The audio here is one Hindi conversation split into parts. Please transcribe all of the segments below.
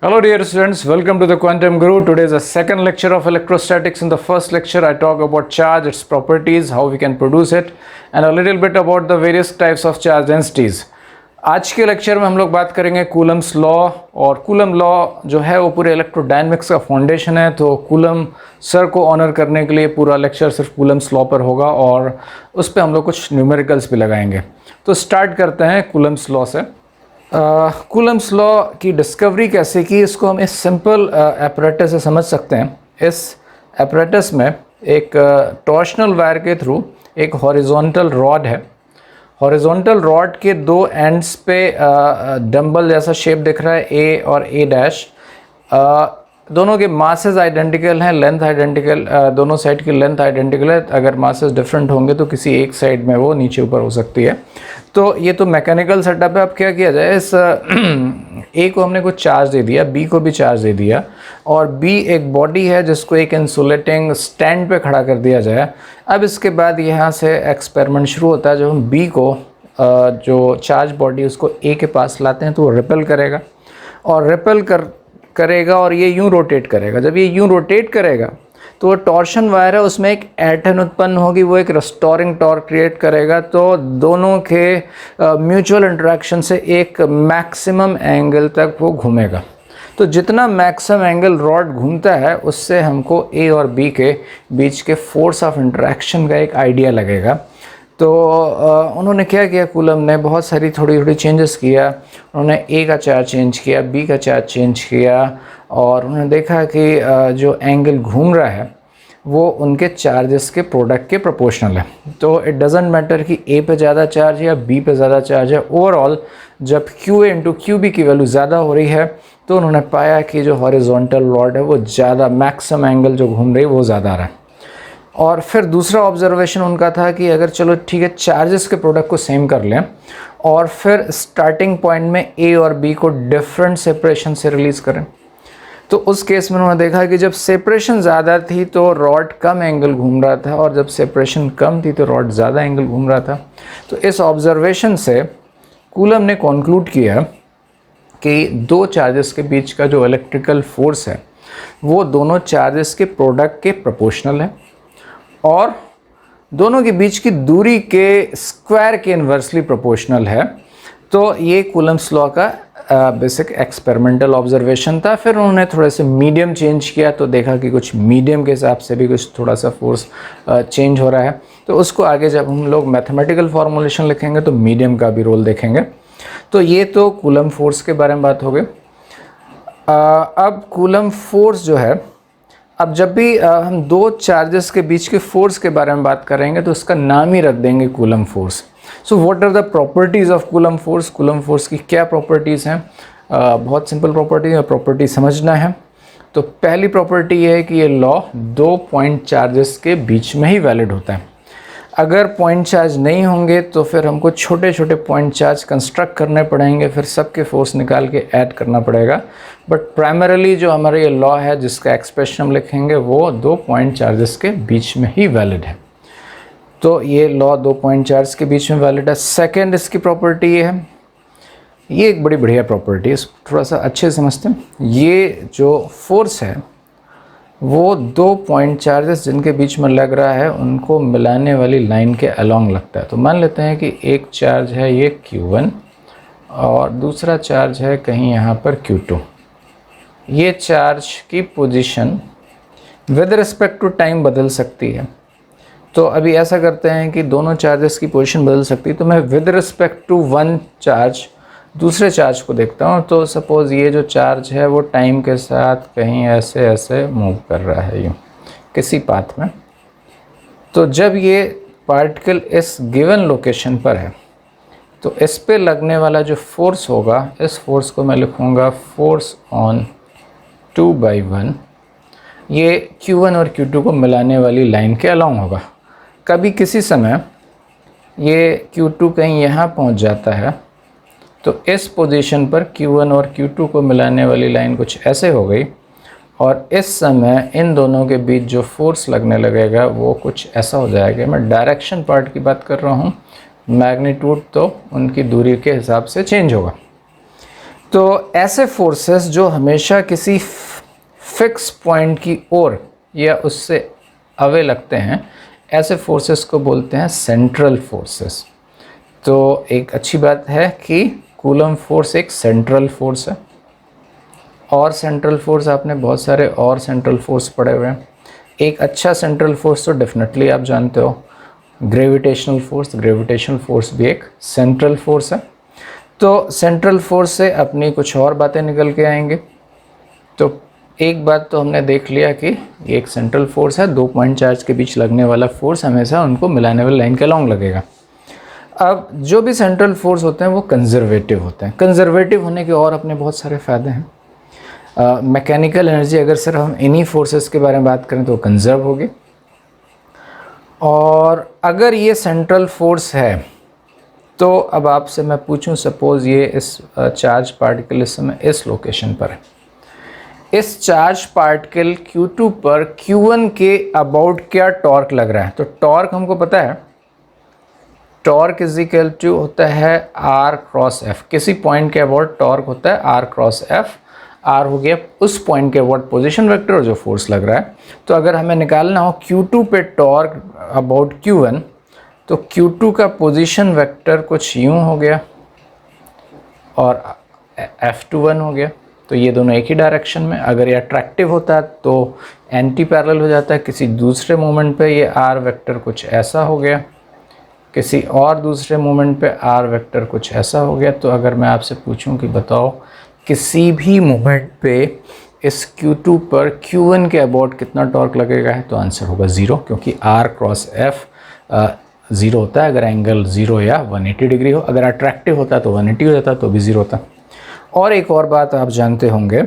Hello dear students, welcome to the Quantum Guru. Today is the second lecture of electrostatics. In the first lecture I talk about charge, its properties, how we can produce it and a little bit about the various types of charge densities. आज के लेक्चर में हम लोग बात करेंगे कूलम्स लॉ। और कूलम लॉ जो है वो पूरे इलेक्ट्रोडायनेमिक्स का फाउंडेशन है, तो कूलम सर को ऑनर करने के लिए पूरा लेक्चर सिर्फ कूलम्स लॉ पर होगा और उस पर हम लोग कुछ न्यूमेरिकल्स भी लगाएंगे। तो स्टार्ट करते हैं कूलम्स लॉ से। कूलम्स लॉ की डिस्कवरी कैसे की, इसको हम इस सिंपल एपरेटस से समझ सकते हैं। इस एपरेटस में एक टॉर्शनल वायर के थ्रू एक हॉरिजॉन्टल रॉड है। हॉरिजॉन्टल रॉड के दो एंड्स पे डंबल जैसा शेप दिख रहा है, ए और ए डैश। दोनों के मासेस आइडेंटिकल हैं, लेंथ आइडेंटिकल, दोनों साइड की लेंथ आइडेंटिकल है। अगर मासेस डिफरेंट होंगे तो किसी एक साइड में वो नीचे ऊपर हो सकती है। तो ये तो मैकेनिकल सेटअप है। अब क्या किया जाए, इस ए को हमने कुछ चार्ज दे दिया, बी को भी चार्ज दे दिया, और बी एक बॉडी है जिसको एक इंसुलेटिंग स्टैंड पे खड़ा कर दिया जाए। अब इसके बाद यहाँ से एक्सपेरिमेंट शुरू होता है। जब हम बी को जो चार्ज बॉडी उसको ए के पास लाते हैं तो वो रिपेल करेगा और करेगा और ये यूं रोटेट करेगा। जब ये यूं रोटेट करेगा तो वो टॉर्शन वायर है, उसमें एक एटन उत्पन्न होगी, वो एक रेस्टोरिंग टॉर्क क्रिएट करेगा। तो दोनों के म्यूचुअल इंटरेक्शन से एक मैक्सिमम एंगल तक वो घूमेगा। तो जितना मैक्सिमम एंगल रॉड घूमता है उससे हमको ए और बी के बीच के फोर्स ऑफ इंटरेक्शन का एक आइडिया लगेगा। तो उन्होंने क्या किया, कूलम ने बहुत सारी थोड़ी चेंजेस किया। उन्होंने ए का चार्ज चेंज किया, बी का चार्ज चेंज किया, और उन्होंने देखा कि जो एंगल घूम रहा है वो उनके चार्जेस के प्रोडक्ट के प्रोपोर्शनल है। तो इट डजेंट मैटर कि ए पे ज़्यादा चार्ज है या बी पे ज़्यादा चार्ज है। ओवरऑल जब Q A into Q B की वैल्यू ज़्यादा हो रही है तो उन्होंने पाया कि जो हॉरिजॉन्टल रॉड है वो ज़्यादा, मैक्सिमम एंगल जो घूम रही है वो ज़्यादा आ रहा है। और फिर दूसरा ऑब्जर्वेशन उनका था कि अगर चलो ठीक है चार्जेस के प्रोडक्ट को सेम कर लें और फिर स्टार्टिंग पॉइंट में ए और बी को डिफरेंट सेपरेशन से रिलीज़ करें। तो उस केस में उन्होंने देखा कि जब सेपरेशन ज़्यादा थी तो रॉड कम एंगल घूम रहा था, और जब सेपरेशन कम थी तो रॉड ज़्यादा एंगल घूम रहा था। तो इस ऑब्जर्वेशन से कूलम ने कॉन्क्लूड किया कि दो चार्जेस के बीच का जो इलेक्ट्रिकल फोर्स है वो दोनों चार्जेस के प्रोडक्ट के प्रोपोर्शनल है और दोनों के बीच की दूरी के स्क्वायर के इन्वर्सली प्रोपोर्शनल है। तो ये कूलम्स लॉ का बेसिक एक्सपेरिमेंटल ऑब्जर्वेशन था। फिर उन्होंने थोड़े से मीडियम चेंज किया तो देखा कि कुछ मीडियम के हिसाब से भी कुछ थोड़ा सा फोर्स चेंज हो रहा है। तो उसको आगे जब हम लोग मैथमेटिकल फॉर्मुलेशन लिखेंगे तो मीडियम का भी रोल देखेंगे। तो ये तो कूलम फोर्स के बारे में बात हो गई। अब कूलम फोर्स जो है, अब जब भी हम दो चार्जेस के बीच के फोर्स के बारे में बात करेंगे तो उसका नाम ही रख देंगे Coulomb force. So what are the properties of Coulomb force. Coulomb force की क्या प्रॉपर्टीज़ हैं? बहुत सिंपल प्रॉपर्टी समझना है। तो पहली प्रॉपर्टी ये है कि ये लॉ दो पॉइंट चार्जेस के बीच में ही वैलिड होता है। अगर पॉइंट चार्ज नहीं होंगे तो फिर हमको छोटे छोटे पॉइंट चार्ज कंस्ट्रक्ट करने पड़ेंगे, फिर सबके फोर्स निकाल के ऐड करना पड़ेगा। बट प्राइमरीली जो हमारा ये लॉ है जिसका एक्सप्रेशन हम लिखेंगे वो दो पॉइंट चार्जेस के बीच में ही वैलिड है। तो ये लॉ दो पॉइंट चार्ज के बीच में वैलिड है। सेकेंड इसकी प्रॉपर्टी ये है, ये एक बड़ी बढ़िया प्रॉपर्टी है, थोड़ा सा अच्छे से समझते हैं। ये जो फोर्स है वो दो पॉइंट चार्जेस जिनके बीच में लग रहा है उनको मिलाने वाली लाइन के अलोंग लगता है। तो मान लेते हैं कि एक चार्ज है ये Q1 और दूसरा चार्ज है कहीं यहाँ पर Q2। ये चार्ज की position with respect to time बदल सकती है। तो अभी ऐसा करते हैं कि दोनों चार्जेस की पोजीशन बदल सकती है, तो मैं with respect to one charge दूसरे चार्ज को देखता हूँ। तो सपोज़ ये जो चार्ज है वो टाइम के साथ कहीं ऐसे ऐसे मूव कर रहा है यूँ किसी पाथ में। तो जब ये पार्टिकल इस गिवन लोकेशन पर है तो इस पे लगने वाला जो फोर्स होगा, इस फोर्स को मैं लिखूँगा फोर्स ऑन 2/1। ये Q1 और Q2 को मिलाने वाली लाइन के अलोंग होगा। कभी किसी समय ये Q2 कहीं यहाँ पहुँच जाता है तो इस पोजीशन पर Q1 और Q2 को मिलाने वाली लाइन कुछ ऐसे हो गई, और इस समय इन दोनों के बीच जो फोर्स लगने लगेगा वो कुछ ऐसा हो जाएगा। मैं डायरेक्शन पार्ट की बात कर रहा हूँ, मैग्नीट्यूड तो उनकी दूरी के हिसाब से चेंज होगा। तो ऐसे फोर्सेस जो हमेशा किसी फिक्स पॉइंट की ओर या उससे अवे लगते हैं, ऐसे फोर्सेस को बोलते हैं सेंट्रल फोर्सेस। तो एक अच्छी बात है कि कूलम फोर्स एक सेंट्रल फोर्स है। और सेंट्रल फोर्स आपने बहुत सारे और सेंट्रल फोर्स पढ़े हुए हैं। एक अच्छा सेंट्रल फोर्स तो डेफिनेटली आप जानते हो, ग्रेविटेशनल फोर्स। ग्रेविटेशनल फोर्स भी एक सेंट्रल फोर्स है। तो सेंट्रल फोर्स से अपनी कुछ और बातें निकल के आएंगे। तो एक बात तो हमने देख लिया कि ये एक सेंट्रल फोर्स है, 2 पॉइंट चार्ज के बीच लगने वाला फोर्स हमेशा उनको मिलाने वाली लाइन के अलॉन्ग लगेगा। अब जो भी सेंट्रल फोर्स होते हैं वो कंजर्वेटिव होते हैं। कंजर्वेटिव होने के और अपने बहुत सारे फ़ायदे हैं। मैकेनिकल एनर्जी अगर सिर्फ हम इन्हीं फोर्सेस के बारे में बात करें तो कंजर्व होगी। और अगर ये सेंट्रल फोर्स है तो अब आपसे मैं पूछूं, सपोज़ ये इस चार्ज पार्टिकल इस समय इस लोकेशन पर है। इस चार्ज पार्टिकल Q2 पर Q1 के अबाउट क्या टॉर्क लग रहा है? तो टॉर्क हमको पता है, टॉर्क इज इक्वल टू होता है R क्रॉस F। किसी पॉइंट के अबाउट टॉर्क होता है R क्रॉस F। R हो गया उस पॉइंट के अबाउट पोजीशन वेक्टर और जो फोर्स लग रहा है। तो अगर हमें निकालना हो Q2 पे टॉर्क अबाउट Q1, तो Q2 का पोजीशन वेक्टर कुछ यूँ हो गया और F21 हो गया। तो ये दोनों एक ही डायरेक्शन में। अगर ये अट्रैक्टिव होता है तो एंटी पैरेलल हो जाता है। किसी दूसरे मोमेंट पे ये R वेक्टर कुछ ऐसा हो गया, किसी और दूसरे मोमेंट पे R वेक्टर कुछ ऐसा हो गया। तो अगर मैं आपसे पूछूं कि बताओ किसी भी मोमेंट पे इस Q2 पर Q1 के अबाउट कितना टॉर्क लगेगा है, तो आंसर होगा 0, क्योंकि R क्रॉस F 0 होता है अगर एंगल 0 या 180 डिग्री हो। अगर अट्रैक्टिव होता तो 180 हो जाता, तो भी 0 होता। और एक और बात आप जानते होंगे,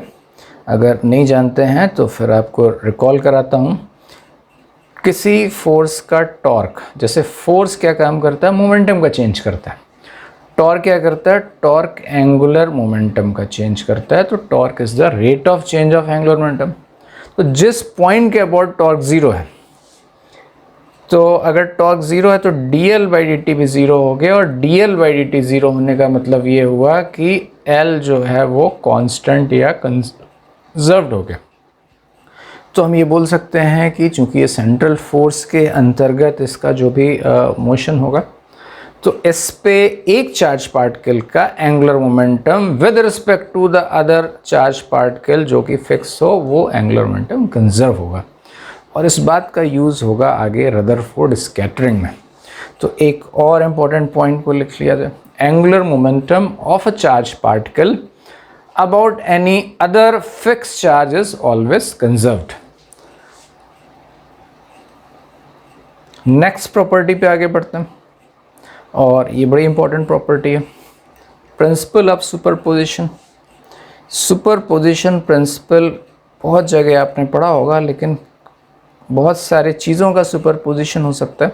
अगर नहीं जानते हैं तो फिर आपको रिकॉल कराता हूँ। किसी फोर्स का टॉर्क, जैसे फोर्स क्या काम करता है, मोमेंटम का चेंज करता है। टॉर्क क्या करता है? टॉर्क एंगुलर मोमेंटम का चेंज करता है। तो torque is the rate of change of angular momentum. तो जिस पॉइंट के अबाउट टॉर्क 0 है, तो अगर टॉर्क 0 है तो dl/dt भी 0 हो गया। और dl/dt 0 होने का मतलब ये हुआ कि L जो है वो कांस्टेंट या कंजर्व्ड हो गया। तो हम ये बोल सकते हैं कि चूंकि ये सेंट्रल फोर्स के अंतर्गत इसका जो भी मोशन होगा, तो इस पे एक चार्ज पार्टिकल का angular momentum with respect to the other charge particle जो कि फिक्स हो, वो एंगुलर मोमेंटम कंजर्व होगा। और इस बात का यूज़ होगा आगे रदरफोर्ड स्कैटरिंग में। तो एक और इम्पॉर्टेंट पॉइंट को लिख लिया जाए, angular momentum of a charge particle about any other fix charge is always conserved. Next property पे आगे बढ़ते हैं, और ये बड़ी इंपॉर्टेंट प्रॉपर्टी है, principle of superposition. Superposition principle बहुत जगह आपने पढ़ा होगा, लेकिन बहुत सारे चीज़ों का सुपरपोजिशन हो सकता है।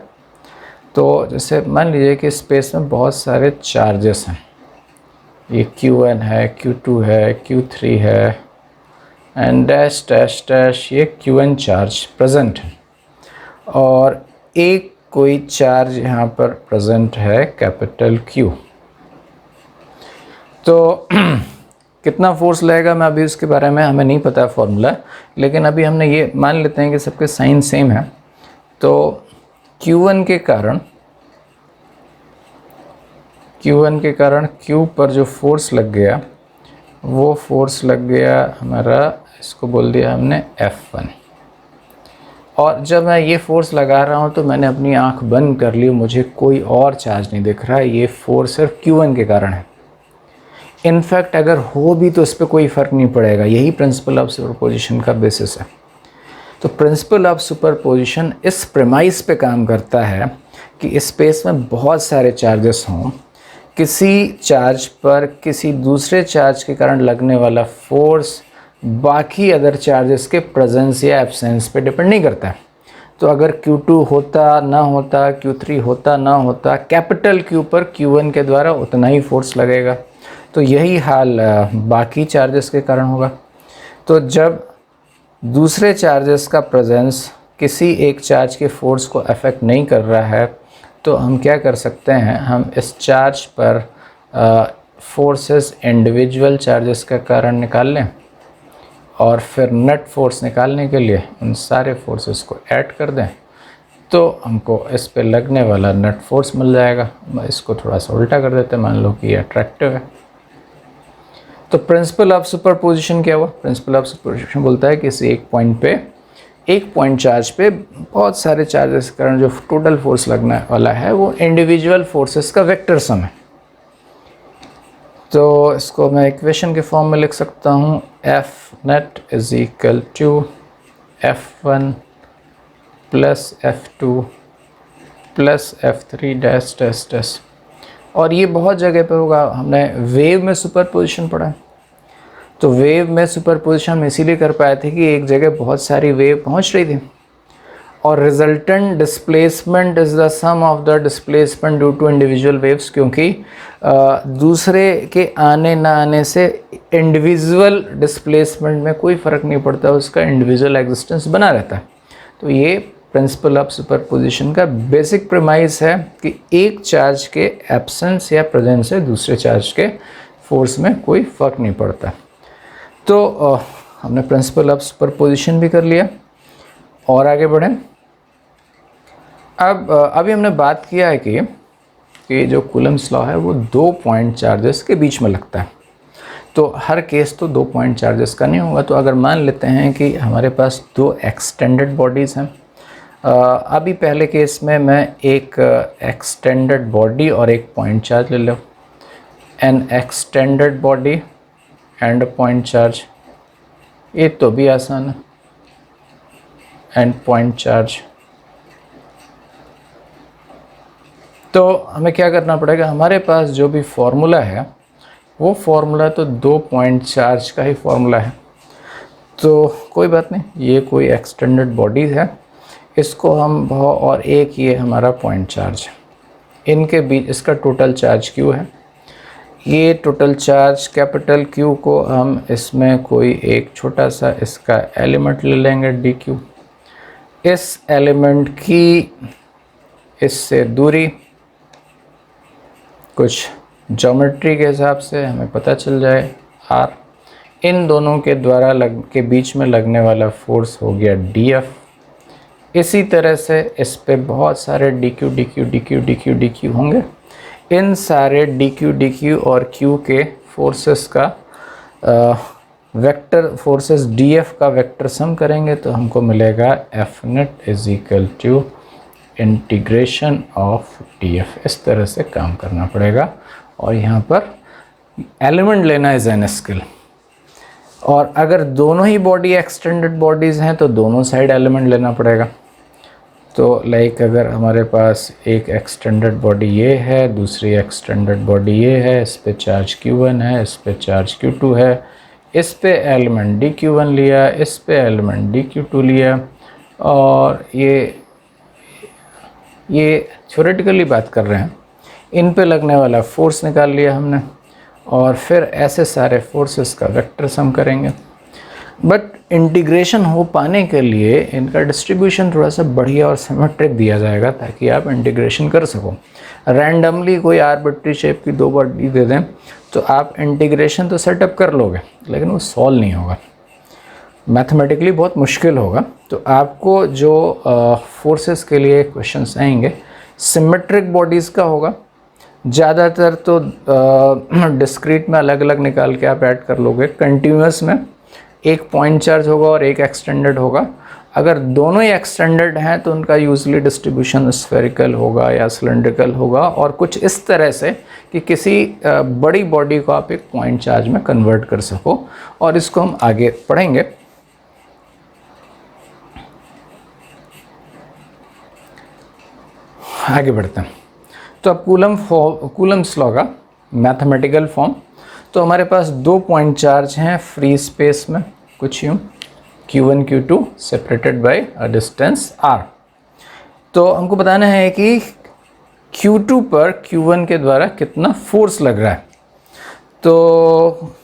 तो जैसे मान लीजिए कि स्पेस में बहुत सारे चार्जेस हैं, ये Q1 है, Q2 है, Q3 है एंड डैश डैश डैश, ये Qn चार्ज प्रेजेंट है। और एक कोई चार्ज यहाँ पर प्रेजेंट है कैपिटल Q। तो कितना फोर्स लगेगा, मैं अभी उसके बारे में हमें नहीं पता है फॉर्मूला, लेकिन अभी हमने ये मान लेते हैं कि सबके साइन सेम है। तो Q1 के कारण Q पर जो फोर्स लग गया, वो फोर्स लग गया हमारा, इसको बोल दिया हमने F1। और जब मैं ये फोर्स लगा रहा हूँ तो मैंने अपनी आंख बंद कर ली, मुझे कोई और चार्ज नहीं दिख रहा है, ये फोर्स सिर्फ Q1 के कारण है। इनफैक्ट अगर हो भी तो इस पर कोई फ़र्क नहीं पड़ेगा। यही प्रिंसिपल ऑफ सुपरपोजिशन का बेसिस है। तो प्रिंसिपल ऑफ सुपरपोजिशन इस प्रेमाइस पे काम करता है कि स्पेस में बहुत सारे चार्जेस हों, किसी चार्ज पर किसी दूसरे चार्ज के कारण लगने वाला फोर्स बाकी अदर चार्जेस के प्रेजेंस या एब्सेंस पे डिपेंड नहीं करता है। तो अगर Q2 होता ना होता, Q3 होता ना होता, कैपिटल Q पर Q1 के द्वारा उतना ही फोर्स लगेगा। तो यही हाल बाकी चार्जेस के कारण होगा। तो जब दूसरे चार्जेस का प्रेजेंस किसी एक चार्ज के फोर्स को अफेक्ट नहीं कर रहा है, तो हम क्या कर सकते हैं, हम इस चार्ज पर फोर्सेस इंडिविजुअल चार्जेस का कारण निकाल लें और फिर नेट फोर्स निकालने के लिए उन सारे फोर्सेस को ऐड कर दें तो हमको इस पे लगने वाला नेट फोर्स मिल जाएगा। इसको थोड़ा सा उल्टा कर देते हैं, मान लो कि ये अट्रैक्टिव है। तो प्रिंसिपल ऑफ सुपरपोजिशन क्या हुआ? प्रिंसिपल ऑफ सुपरपोजिशन बोलता है कि किसी एक पॉइंट पे, एक पॉइंट चार्ज पे बहुत सारे चार्जेस के कारण जो टोटल फोर्स लगने वाला है वो इंडिविजुअल फोर्सेस का वेक्टर सम है। तो इसको मैं इक्वेशन के फॉर्म में लिख सकता हूँ, F net is equal to F1 plus F2 plus F3 dash dash dash. और ये बहुत जगह पे होगा, हमने वेव में सुपरपोजिशन पढ़ा है। तो वेव में सुपरपोजिशन हम इसीलिए कर पाए थे कि एक जगह बहुत सारी वेव पहुंच रही थी और resultant displacement is the sum of the displacement due to individual waves, क्योंकि दूसरे के आने ना आने से इंडिविजुअल डिस्प्लेसमेंट में कोई फ़र्क नहीं पड़ता, उसका इंडिविजुअल एग्जिस्टेंस बना रहता है। तो ये प्रिंसिपल ऑफ सुपरपोजिशन का बेसिक प्रीमाइस है कि एक चार्ज के एब्सेंस या प्रेजेंस से दूसरे चार्ज के फोर्स में कोई फ़र्क नहीं पड़ता। तो हमने प्रिंसिपल ऑफ सुपरपोजिशन भी कर लिया और आगे बढ़ें। अब अभी हमने बात किया है कि जो कूलम्स लॉ है वो 2 पॉइंट चार्जेस के बीच में लगता है। तो हर केस तो 2 पॉइंट चार्जेस का नहीं होगा। तो अगर मान लेते हैं कि हमारे पास 2 एक्सटेंडेड बॉडीज़ हैं, अभी पहले केस में मैं एक एक्सटेंडेड बॉडी और एक पॉइंट चार्ज ले लूँ, N extended body and point charge, ये तो भी आसान है, एंड पॉइंट चार्ज। तो हमें क्या करना पड़ेगा, हमारे पास जो भी फॉर्मूला है वो फॉर्मूला तो 2 पॉइंट चार्ज का ही फॉर्मूला है। तो कोई बात नहीं, ये कोई एक्सटेंडेड बॉडी है, इसको हम और एक ये हमारा पॉइंट चार्ज, इनके बीच इसका टोटल चार्ज Q है। ये टोटल चार्ज कैपिटल Q को हम इसमें कोई एक छोटा सा इसका एलिमेंट ले लेंगे dq। इस एलिमेंट की इससे दूरी कुछ ज्योमेट्री के हिसाब से हमें पता चल जाए r। इन दोनों के द्वारा के बीच में लगने वाला फोर्स हो गया dF। इसी तरह से इस पे बहुत सारे dq dq dq dq dq होंगे। इन सारे dq और q के फोर्सेस का वेक्टर फोर्सेस dF का वेक्टर सम करेंगे तो हमको मिलेगा F net is equal to integration of dF। इस तरह से काम करना पड़ेगा और यहाँ पर एलिमेंट लेना इज एन स्किल। और अगर दोनों ही बॉडी एक्सटेंडेड बॉडीज़ हैं तो दोनों साइड एलिमेंट लेना पड़ेगा। तो लाइक अगर हमारे पास एक एक्सटेंडेड बॉडी ये है, दूसरी एक्सटेंडेड बॉडी ये है, इस पे चार्ज Q1 है, इस पे चार्ज Q2 है, इस पे एलिमेंट dQ1 लिया, इस पे एलिमेंट dQ2 लिया, और ये थ्योरेटिकली बात कर रहे हैं, इन पे लगने वाला फोर्स निकाल लिया हमने और फिर ऐसे सारे फोर्सेस का वेक्टर सम करेंगे। बट इंटीग्रेशन हो पाने के लिए इनका डिस्ट्रीब्यूशन थोड़ा सा बढ़िया और सिमेट्रिक दिया जाएगा ताकि आप इंटीग्रेशन कर सको। रैंडमली कोई आर्बिट्री शेप की 2 बॉडी दे दें तो आप इंटीग्रेशन तो सेटअप कर लोगे लेकिन वो सॉल्व नहीं होगा, मैथमेटिकली बहुत मुश्किल होगा। तो आपको जो फोर्सेस के लिए क्वेश्चंस आएंगे सिमेट्रिक बॉडीज़ का होगा, ज़्यादातर तो डिस्क्रीट में अलग अलग निकाल के आप ऐड कर लोगे। कंटिन्यूस में एक पॉइंट चार्ज होगा और एक एक्सटेंडेड होगा। अगर दोनों ही एक्सटेंडेड हैं तो उनका यूजली डिस्ट्रीब्यूशन स्फेरिकल होगा या सिलेंड्रिकल होगा, और कुछ इस तरह से कि किसी बड़ी बॉडी को आप एक पॉइंट चार्ज में कन्वर्ट कर सको, और इसको हम आगे पढ़ेंगे। आगे बढ़ते हैं। तो अब कूलम्स लॉ का मैथमेटिकल फॉर्म, तो हमारे पास 2 पॉइंट चार्ज हैं फ्री स्पेस में, कुछ यूँ Q1 Q2 separated by a distance r। तो हमको बताना है कि Q2 पर Q1 के द्वारा कितना फोर्स लग रहा है। तो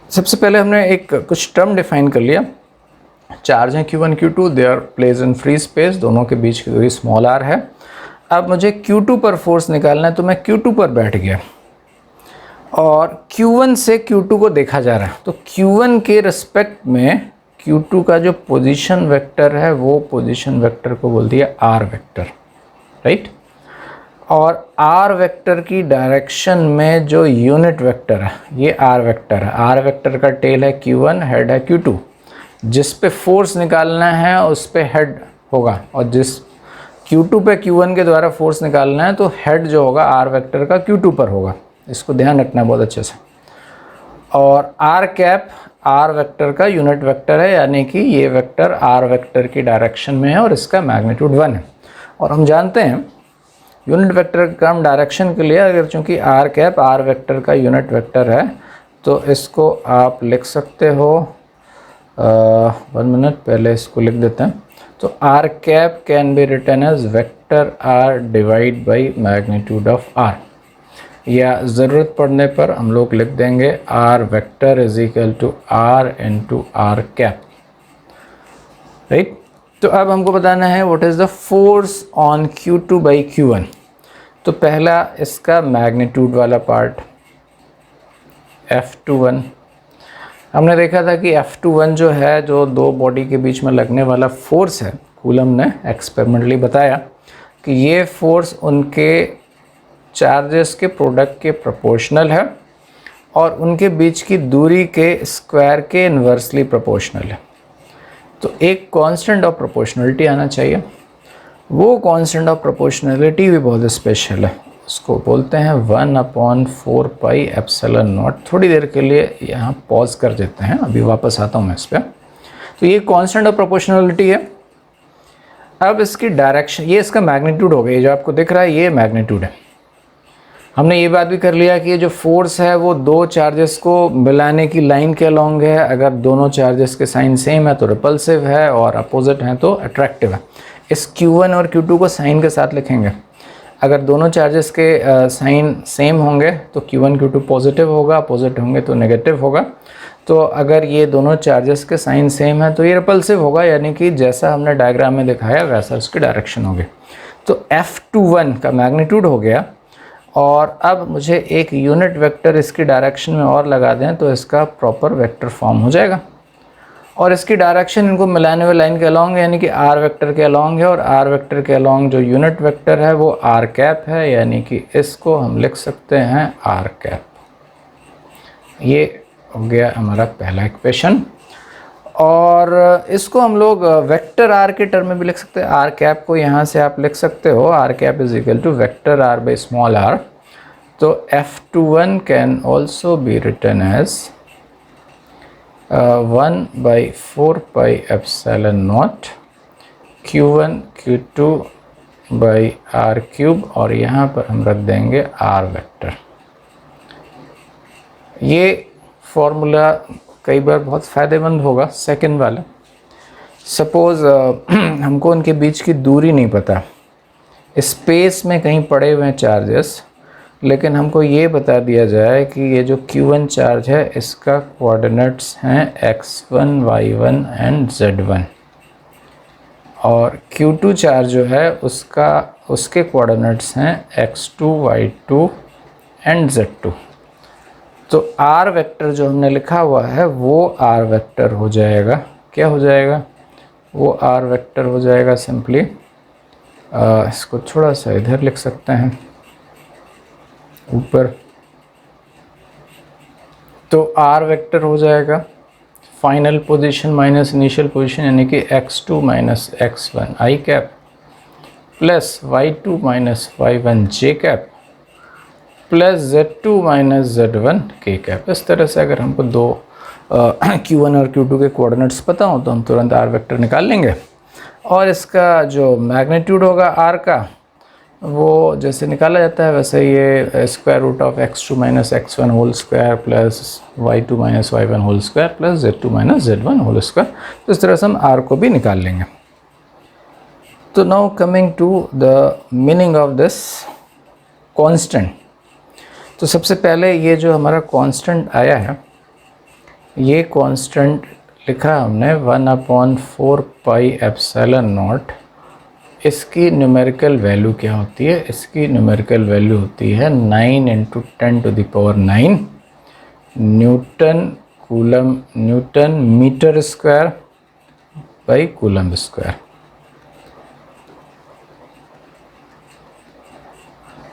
सबसे पहले हमने एक कुछ टर्म डिफाइन कर लिया। चार्ज हैं Q1 Q2, they are place in free space, दोनों के बीच की दूरी स्मॉल r है। अब मुझे Q2 पर फोर्स निकालना है तो मैं Q2 पर बैठ गया। और Q1 से Q2 को देखा जा रहा है, तो Q1 के रिस्पेक्ट में Q2 का जो पोजीशन वेक्टर है वो पोजीशन वेक्टर को बोल दिया R वेक्टर, राइट। और R वेक्टर की डायरेक्शन में जो यूनिट वेक्टर है ये R वेक्टर है। R वेक्टर का टेल है Q1, हेड है Q2। जिस पे फोर्स निकालना है उस पे हेड होगा, और जिस Q2 पे Q1 के द्वारा फोर्स निकालना है तो हेड जो होगा R वेक्टर का Q2 पर होगा। इसको ध्यान रखना है बहुत अच्छे से। और R कैप R वेक्टर का यूनिट वेक्टर है, यानी कि ये वेक्टर R वेक्टर की डायरेक्शन में है और इसका मैग्नीट्यूड 1 है। और हम जानते हैं यूनिट वेक्टर का काम डायरेक्शन के लिए, अगर चूंकि R कैप R वेक्टर का यूनिट वेक्टर है तो इसको आप लिख सकते हो 1 मिनट पहले इसको लिख देते हैं। तो R cap can be written as vector R divide by magnitude of R, या ज़रूरत पड़ने पर हम लोग लिख देंगे R vector is equal to R into R cap, right. तो अब हमको बताना है what is the force on Q2 by Q1। तो पहला इसका मैग्नीट्यूड वाला पार्ट F21, हमने देखा था कि F21 जो है, जो दो बॉडी के बीच में लगने वाला फोर्स है, कूलम ने एक्सपेरिमेंटली बताया कि ये फोर्स उनके चार्जेस के प्रोडक्ट के प्रोपोर्शनल है और उनके बीच की दूरी के स्क्वायर के इन्वर्सली प्रोपोर्शनल है। तो एक कांस्टेंट ऑफ प्रोपोर्शनलिटी आना चाहिए। वो कांस्टेंट ऑफ प्रोपोर्शनलिटी भी बहुत स्पेशल है, उसको बोलते हैं 1/4 पाई एप्सिलॉन नॉट। थोड़ी देर के लिए यहाँ पॉज कर देते हैं, अभी वापस आता हूँ मैं इस पर। तो ये कांस्टेंट ऑफ प्रोपोर्शनलिटी है। अब इसकी डायरेक्शन, ये इसका मैग्नीट्यूड हो गया, ये जो आपको दिख रहा है ये मैग्नीट्यूड है। हमने ये बात भी कर लिया कि ये जो फोर्स है वो दो चार्जेस को मिलाने की लाइन के अलॉन्ग है। अगर दोनों चार्जेस के साइन सेम है तो रिपल्सिव है, और अपोजिट हैं तो अट्रैक्टिव है। इस Q1 और Q2 को साइन के साथ लिखेंगे। अगर दोनों चार्जेस के साइन सेम होंगे तो Q1 Q2 पॉजिटिव होगा, अपोजिट होंगे तो नेगेटिव होगा। तो अगर ये दोनों चार्जेस के साइन सेम है तो ये रिपल्सिव होगा, यानी कि जैसा हमने डायग्राम में दिखाया वैसा उसकी डायरेक्शन होगी। तो F21 का मैग्नीट्यूड हो गया। और अब मुझे एक यूनिट वेक्टर इसकी डायरेक्शन में और लगा दें तो इसका प्रॉपर वेक्टर फॉर्म हो जाएगा। और इसकी डायरेक्शन इनको मिलाने हुए लाइन के अलॉन्ग है, यानी कि R वेक्टर के अलॉन्ग है। और R वेक्टर के अलॉन्ग जो यूनिट वेक्टर है वो R कैप है, यानी कि इसको हम लिख सकते हैं R कैप। ये हो गया हमारा पहला इक्वेशन। और इसको हम लोग वेक्टर R के टर्म में भी लिख सकते हैं। R कैप को यहाँ से आप लिख सकते हो R cap is equal to vector R by small r। तो F21 can also be written as 1/4 pi epsilon naught Q1 Q2 by R cube, और यहाँ पर हम रख देंगे R वेक्टर। ये फॉर्मूला कई बार बहुत फ़ायदेमंद होगा, सेकंड वाला। सपोज़ हमको उनके बीच की दूरी नहीं पता, स्पेस में कहीं पड़े हुए हैं चार्जेस, लेकिन हमको ये बता दिया जाए कि ये जो Q1 चार्ज है इसका कोऑर्डिनेट्स हैं x1, y1 एंड z1, और Q2 चार्ज जो है उसके कोऑर्डिनेट्स हैं x2, y2 एंड z2। तो R वेक्टर जो हमने लिखा हुआ है वो R वेक्टर हो जाएगा, क्या हो जाएगा, वो R वेक्टर हो जाएगा सिंपली, इसको थोड़ा सा इधर लिख सकते हैं ऊपर। तो R वेक्टर हो जाएगा final position minus initial position, यानी कि x2 minus x1 i cap plus y2 minus y1 j cap plus z2 minus z1 k cap. इस तरह से अगर हमको दो Q1 और Q2 के कोऑर्डिनेट्स पता हो तो हम तुरंत R वेक्टर निकाल लेंगे। और इसका जो मैग्नीट्यूड होगा R का, वो जैसे निकाला जाता है वैसे ये square root of x2 minus x1 whole square plus y2 minus y1 whole square plus z2 minus z1 whole square. तो इस तरह से हम R को भी निकाल लेंगे। तो now coming to the meaning of this constant. तो सबसे पहले ये जो हमारा कांस्टेंट आया है, ये कांस्टेंट लिखा हमने 1/4 पाई एप्सिलॉन नॉट इसकी न्यूमेरिकल वैल्यू क्या होती है? इसकी न्यूमेरिकल वैल्यू होती है 9 × 10⁹ newton metre square by coulomb square.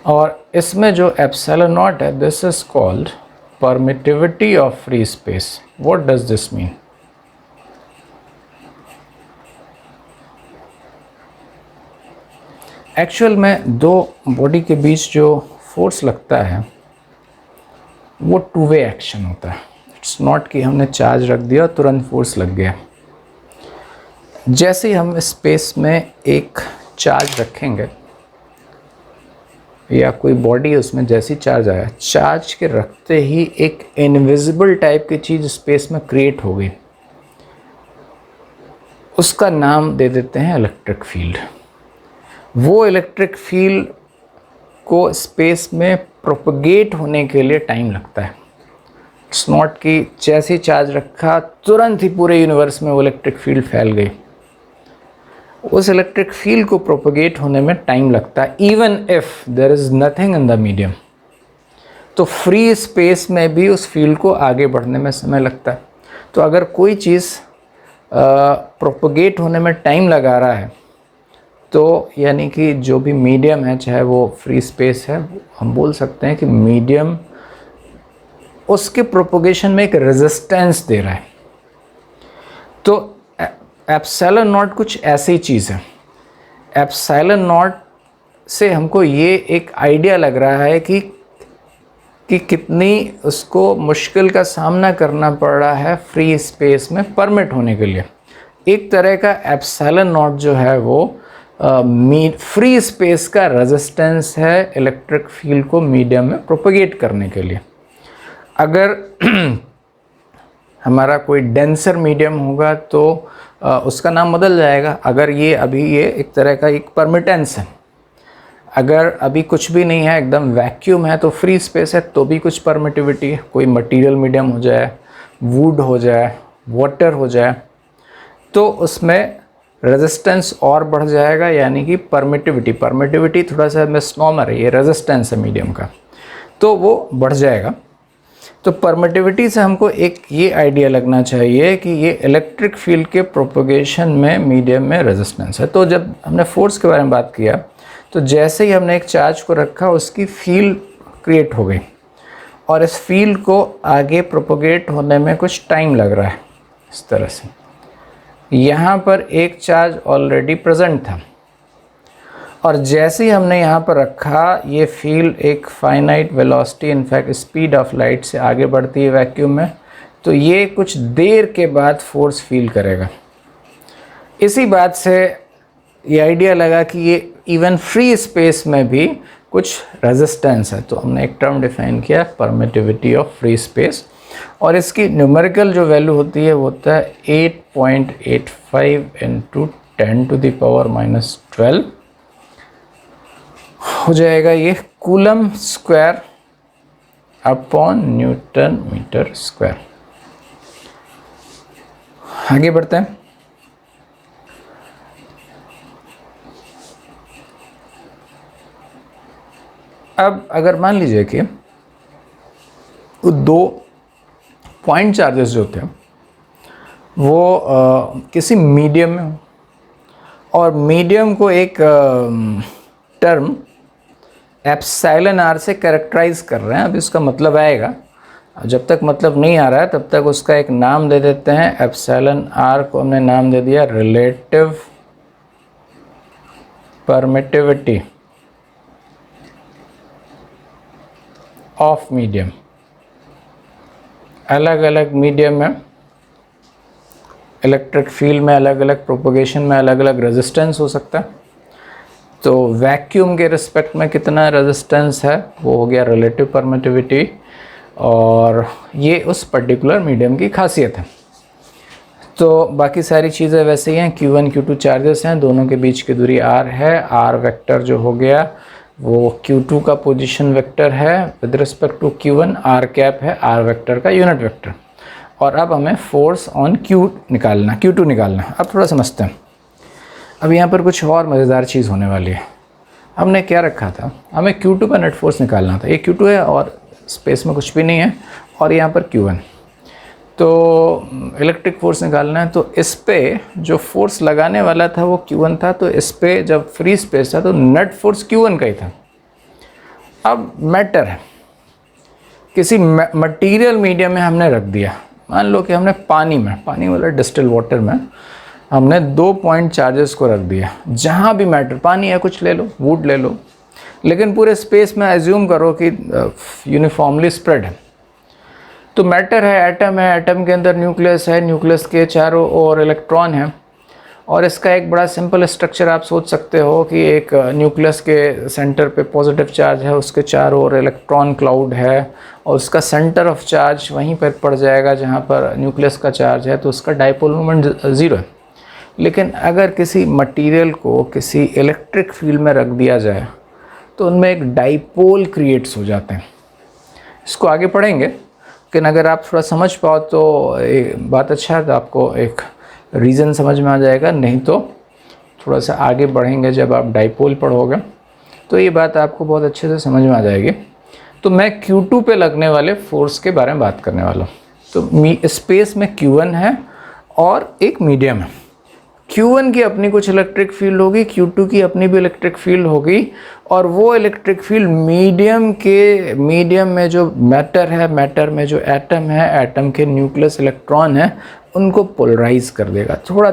और इसमें जो एप्सिलॉन नॉट है, this is called permittivity of free space. What does this mean? Actual में दो बॉडी के बीच जो फोर्स लगता है वो टू वे एक्शन होता है। इट्स नॉट कि हमने चार्ज रख दिया तुरंत फोर्स लग गया। जैसे ही हम स्पेस में एक चार्ज रखेंगे या कोई बॉडी है उसमें जैसी चार्ज आया, चार्ज के रखते ही एक इनविजिबल टाइप की चीज़ स्पेस में क्रिएट हो गई, उसका नाम दे देते हैं इलेक्ट्रिक फील्ड। वो इलेक्ट्रिक फील्ड को स्पेस में प्रोपगेट होने के लिए टाइम लगता है। इट्स नॉट कि जैसे चार्ज रखा तुरंत ही पूरे यूनिवर्स में वो इलेक्ट्रिक फील्ड फैल गई। उस इलेक्ट्रिक फील्ड को प्रोपगेट होने में टाइम लगता है, even if there is nothing in the medium. तो फ्री स्पेस में भी उस फील्ड को आगे बढ़ने में समय लगता है। तो अगर कोई चीज़ प्रोपगेट होने में टाइम लगा रहा है तो यानी कि जो भी मीडियम है, चाहे वो फ्री स्पेस है, हम बोल सकते हैं कि मीडियम उसके प्रोपगेशन में एक रेजिस्टेंस दे रहा है। तो एप्सिलॉन नॉट कुछ ऐसी चीज़ है। एप्सिलॉन नॉट से हमको ये एक आइडिया लग रहा है कि कितनी उसको मुश्किल का सामना करना पड़ रहा है फ्री स्पेस में परमिट होने के लिए। एक तरह का एप्सिलॉन नॉट जो है वो फ्री स्पेस का रेजिस्टेंस है इलेक्ट्रिक फील्ड को मीडियम में प्रोपगेट करने के लिए। अगर हमारा कोई डेंसर मीडियम होगा तो उसका नाम बदल जाएगा। अगर ये अभी ये एक तरह का एक परमिटेंस है, अगर अभी कुछ भी नहीं है, एकदम वैक्यूम है, तो फ्री स्पेस है तो भी कुछ परमिटिविटी है। कोई मटेरियल मीडियम हो जाए, वुड हो जाए, वाटर हो जाए, तो उसमें रेजिस्टेंस और बढ़ जाएगा, यानी कि परमिटिविटी थोड़ा सा मिसनॉमर है, ये रेजिस्टेंस है मीडियम का, तो वो बढ़ जाएगा। तो परमिटिविटी से हमको एक ये आइडिया लगना चाहिए कि ये इलेक्ट्रिक फील्ड के प्रोपगेशन में मीडियम में रेजिस्टेंस है। तो जब हमने फोर्स के बारे में बात किया तो जैसे ही हमने एक चार्ज को रखा उसकी फील्ड क्रिएट हो गई और इस फील्ड को आगे प्रोपगेट होने में कुछ टाइम लग रहा है। इस तरह से यहाँ पर एक चार्ज ऑलरेडी प्रेजेंट था और जैसे ही हमने यहाँ पर रखा ये फील्ड एक finite velocity, in fact speed of light से आगे बढ़ती है वैक्यूम में, तो ये कुछ देर के बाद फोर्स फील करेगा। इसी बात से ये आइडिया लगा कि ये इवन फ्री स्पेस में भी कुछ रेजिस्टेंस है। तो हमने एक टर्म डिफाइन किया, परमिटिविटी ऑफ फ्री स्पेस, और इसकी न्यूमेरिकल जो वैल्यू होती है वो होता है 8.85 × 10⁻⁻12 हो जाएगा ये coulomb square upon newton metre square. आगे बढ़ते हैं। अब अगर मान लीजिए कि दो पॉइंट चार्जेस जो थे वो किसी मीडियम में हो और मीडियम को एक टर्म एप्सिलॉन आर से कैरेक्टराइज कर रहे हैं। अब इसका मतलब आएगा, जब तक मतलब नहीं आ रहा है तब तक उसका एक नाम दे देते हैं। एप्सिलॉन आर को हमने नाम दे दिया रिलेटिव परमिटिविटी ऑफ मीडियम। अलग अलग मीडियम में इलेक्ट्रिक फील्ड में अलग अलग प्रोपगेशन में अलग अलग रेजिस्टेंस हो सकता है। तो वैक्यूम के रिस्पेक्ट में कितना रेजिस्टेंस है वो हो गया रिलेटिव परमिटिविटी, और ये उस पर्टिकुलर मीडियम की खासियत है। तो बाकी सारी चीज़ें वैसे ही हैं। Q1 Q2 चार्जेस हैं, दोनों के बीच की दूरी r है। r वेक्टर जो हो गया वो Q2 का पोजीशन वेक्टर है with respect to Q1, r cap है r वेक्टर का यूनिट वेक्टर। और अब हमें फोर्स ऑन Q2 निकालना। अब थोड़ा समझते हैं। अब यहाँ पर कुछ और मज़ेदार चीज़ होने वाली है। हमने क्या रखा था, हमें Q2 का नेट फोर्स निकालना था। ये Q2 है और स्पेस में कुछ भी नहीं है, और यहाँ पर Q1, तो इलेक्ट्रिक फोर्स निकालना है। तो इस पे जो फोर्स लगाने वाला था वो Q1 था, तो इस पे जब फ्री स्पेस था तो नेट फोर्स Q1 का ही था। अब मैटर है, किसी मटेरियल मीडियम में हमने रख दिया, मान लो कि हमने पानी वाला डिस्टिल वाटर में हमने 2 पॉइंट चार्जेस को रख दिया। जहाँ भी मैटर, पानी है कुछ ले लो, वुड ले लो, लेकिन पूरे स्पेस में एज्यूम करो कि यूनिफॉर्मली स्प्रेड है। तो मैटर है, एटम है, एटम के अंदर न्यूक्लियस है, न्यूक्लियस के चारों ओर इलेक्ट्रॉन है, और इसका एक बड़ा सिंपल स्ट्रक्चर आप सोच सकते हो कि एक न्यूक्लियस के सेंटर पे पॉजिटिव चार्ज है, उसके चारों ओर इलेक्ट्रॉन क्लाउड है, और उसका सेंटर ऑफ चार्ज वहीं पर पड़ जाएगा जहाँ पर न्यूक्लियस का चार्ज है, तो उसका डाइपोल मोमेंट 0 है। लेकिन अगर किसी मटेरियल को किसी इलेक्ट्रिक फील्ड में रख दिया जाए तो उनमें एक डाइपोल क्रिएट्स हो जाते हैं। इसको आगे पढ़ेंगे, लेकिन अगर आप थोड़ा समझ पाओ तो बात अच्छा है, तो आपको एक रीज़न समझ में आ जाएगा। नहीं तो थोड़ा सा आगे बढ़ेंगे, जब आप डाइपोल पढ़ोगे तो ये बात आपको बहुत अच्छे से समझ में आ जाएगी। तो मैं Q2 पे लगने वाले फोर्स के बारे में बात करने वाला हूँ। तो स्पेस में Q1 है और एक मीडियम है। Q1 की अपनी कुछ इलेक्ट्रिक फील्ड होगी, Q2 की अपनी भी इलेक्ट्रिक फील्ड होगी, और वो इलेक्ट्रिक फील्ड मीडियम में जो मैटर है, मैटर में जो एटम है, एटम के न्यूक्लियस इलेक्ट्रॉन है, उनको पोलराइज कर देगा। थोड़ा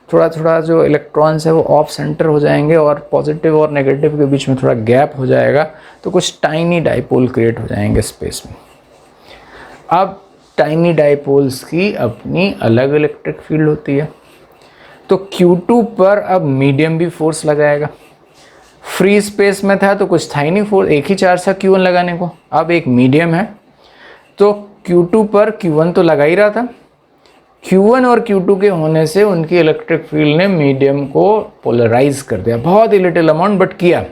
थोड़ा जो इलेक्ट्रॉन्स है वो ऑफ सेंटर हो जाएंगे, और पॉजिटिव और नेगेटिव के बीच में थोड़ा गैप हो जाएगा, तो कुछ टाइनी डाइपोल क्रिएट हो जाएंगे स्पेस में। अब टाइनी डाइपोल्स की अपनी अलग इलेक्ट्रिक फील्ड होती है, तो Q2 पर अब मीडियम भी फोर्स लगाएगा। फ्री स्पेस में था तो कुछ था ही नहीं फोर्स, एक ही चार्ज था Q1 लगाने को। अब एक मीडियम है तो Q2 पर Q1 तो लगा ही रहा था। Q1 और Q2 के होने से उनकी इलेक्ट्रिक फील्ड ने मीडियम को पोलराइज कर दिया, बहुत ही लिटिल अमाउंट बट किया।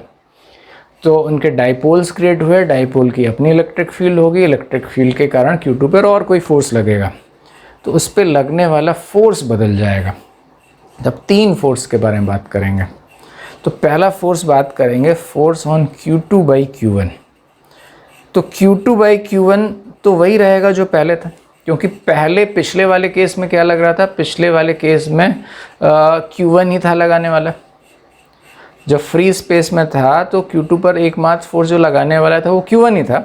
तो उनके डाइपोल्स क्रिएट हुए, डाइपोल की अपनी इलेक्ट्रिक फील्ड होगी, इलेक्ट्रिक फील्ड के कारण Q2 पर और कोई फोर्स लगेगा तो उस पर लगने वाला फोर्स बदल जाएगा। तब 3 फोर्स के बारे में बात करेंगे। तो पहला फोर्स बात करेंगे force on Q2 by Q1। तो Q2 बाई Q1 तो वही रहेगा जो पहले था, क्योंकि पिछले वाले केस में क्या लग रहा था, पिछले वाले केस में Q1 ही था लगाने वाला। जब फ्री स्पेस में था तो Q2 पर एकमात्र फोर्स जो लगाने वाला था वो Q1 ही था,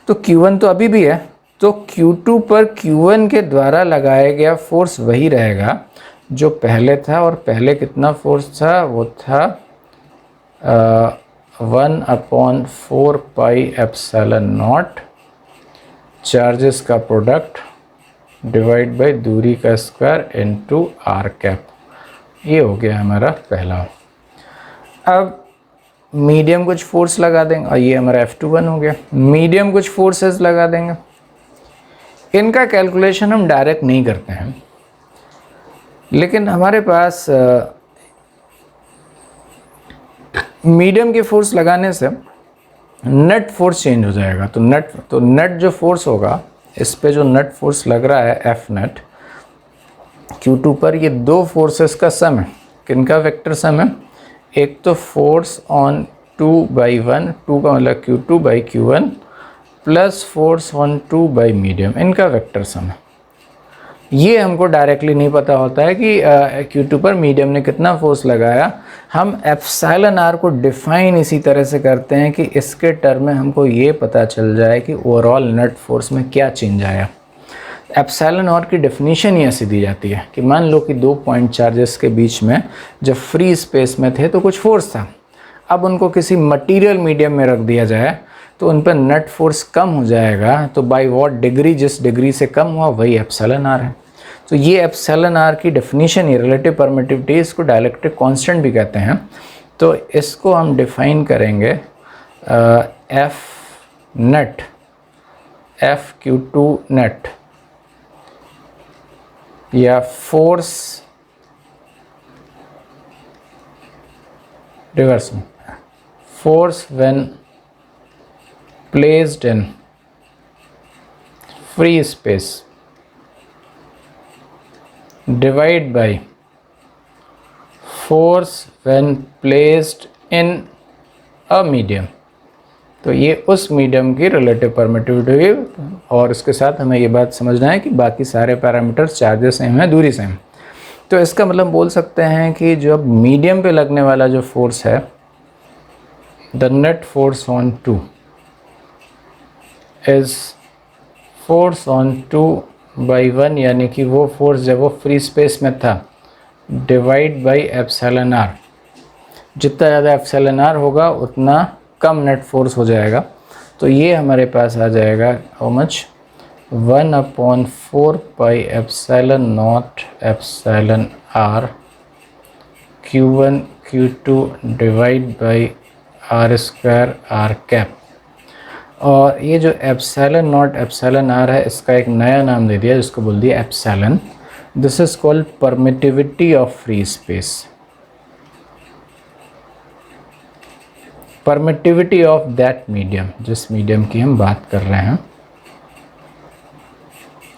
तो Q1 तो अभी भी है, तो Q2 पर Q1 के द्वारा लगाया गया फोर्स वही रहेगा जो पहले था। और पहले कितना फोर्स था, वो था 1/4 पाई एप्सिलॉन नॉट चार्जेस का प्रोडक्ट डिवाइड बाय दूरी का स्क्वायर इनटू आर कैप। ये हो गया हमारा पहला। अब मीडियम कुछ फोर्स लगा देंगे, और ये हमारा F21 हो गया। मीडियम कुछ फोर्सेस लगा देंगे, इनका कैलकुलेशन हम डायरेक्ट नहीं करते हैं, लेकिन हमारे पास मीडियम के फोर्स लगाने से नेट फोर्स चेंज हो जाएगा। तो नेट जो फोर्स होगा, इस पे जो नेट फोर्स लग रहा है F नेट Q2 पर, ये 2 फोर्सेस का सम है। किनका वेक्टर सम है, एक तो फोर्स ऑन 2/1, 2 का मतलब Q2 by Q1 plus force on 2 by medium, इनका वेक्टर सम है। ये हमको डायरेक्टली नहीं पता होता है कि Q2 पर मीडियम ने कितना फोर्स लगाया। हम एप्सिलॉन आर को डिफाइन इसी तरह से करते हैं कि इसके टर्म में हमको ये पता चल जाए कि ओवरऑल नेट फोर्स में क्या चेंज आया। एप्सिलॉन आर की डेफिनेशन ही ऐसी दी जाती है कि मान लो कि 2 पॉइंट चार्जेस के बीच में जब फ्री स्पेस में थे तो कुछ फोर्स था, अब उनको किसी मटीरियल मीडियम में रख दिया जाए तो उन पर नेट फोर्स कम हो जाएगा। तो बाय व्हाट डिग्री, जिस डिग्री से कम हुआ वही एप्सिलॉन आर है। तो ये एप्सिलॉन आर की डेफिनेशन ही रिलेटिव परमिटिविटी, इसको डाइलेक्ट्रिक कांस्टेंट भी कहते हैं। तो इसको हम डिफाइन करेंगे एफ नेट, F/Q2 नेट, या फोर्स रिवर्स में, force when placed in free space divide by force when placed in a medium. तो ये उस मीडियम की रिलेटिव परमिटिविटी हुई, और इसके साथ हमें ये बात समझना है कि बाकी सारे पैरामीटर्स चार्जेस सेम है, दूरी सेम। तो इसका मतलब बोल सकते हैं कि जो अब मीडियम पे लगने वाला जो फोर्स है, the net force on two is force on two by 1, यानी कि वो फोर्स जब वो फ्री स्पेस में था डिवाइड बाई एप्सिलॉन आर। जितना ज़्यादा एप्सिलॉन आर होगा उतना कम नेट फोर्स हो जाएगा। तो ये हमारे पास आ जाएगा how much, 1/4 pi epsilon naught epsilon R Q1 Q2 divide by R square R cap. और ये जो एप्सिलॉन नॉट एप्सिलॉन आर है, इसका एक नया नाम दे दिया जिसको बोल दिया epsilon. This is called permittivity of free space, permittivity of that medium, जिस मीडियम की हम बात कर रहे हैं।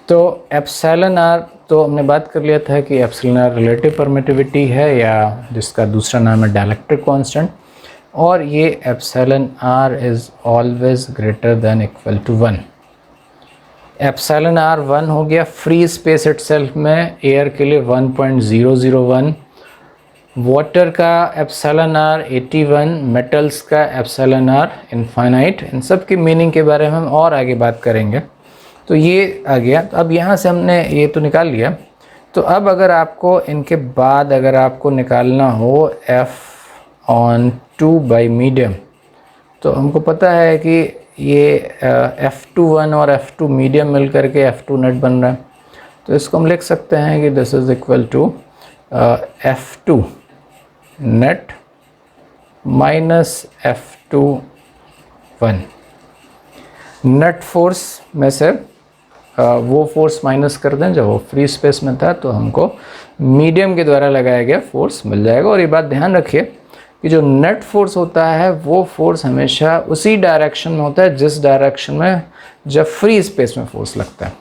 तो एप्सिलॉन आर तो हमने बात कर लिया था कि एप्सिलॉन आर रिलेटिव परमिटिविटी है, या जिसका दूसरा नाम है डाइलेक्ट्रिक कांस्टेंट, और ये epsilon R is always greater than equal to 1। Epsilon R 1 हो गया फ्री स्पेस इटसेल्फ में, एयर के लिए 1.001, वाटर का एप्सिलॉन आर 81, मेटल्स का एप्सिलॉन आर इनफाइनाइट। इन सब की मीनिंग के बारे में हम और आगे बात करेंगे। तो ये आ गया। तो अब यहाँ से हमने ये तो निकाल लिया। तो अब अगर आपको इनके बाद अगर आपको निकालना हो F ऑन 2 बाई मीडियम, तो हमको पता है कि ये F21 और F2 मीडियम मिल करके F2 नेट बन रहा है। तो इसको हम लिख सकते हैं कि this is equal to F2 net minus F21। Net force में से वो फोर्स माइनस कर दें जब वो फ्री स्पेस में था, तो हमको मीडियम के द्वारा लगाया गया फोर्स मिल जाएगा। और ये बात ध्यान रखिए कि जो नेट फोर्स होता है वो फोर्स हमेशा उसी डायरेक्शन में होता है जिस डायरेक्शन में जब फ्री स्पेस में फोर्स लगता है।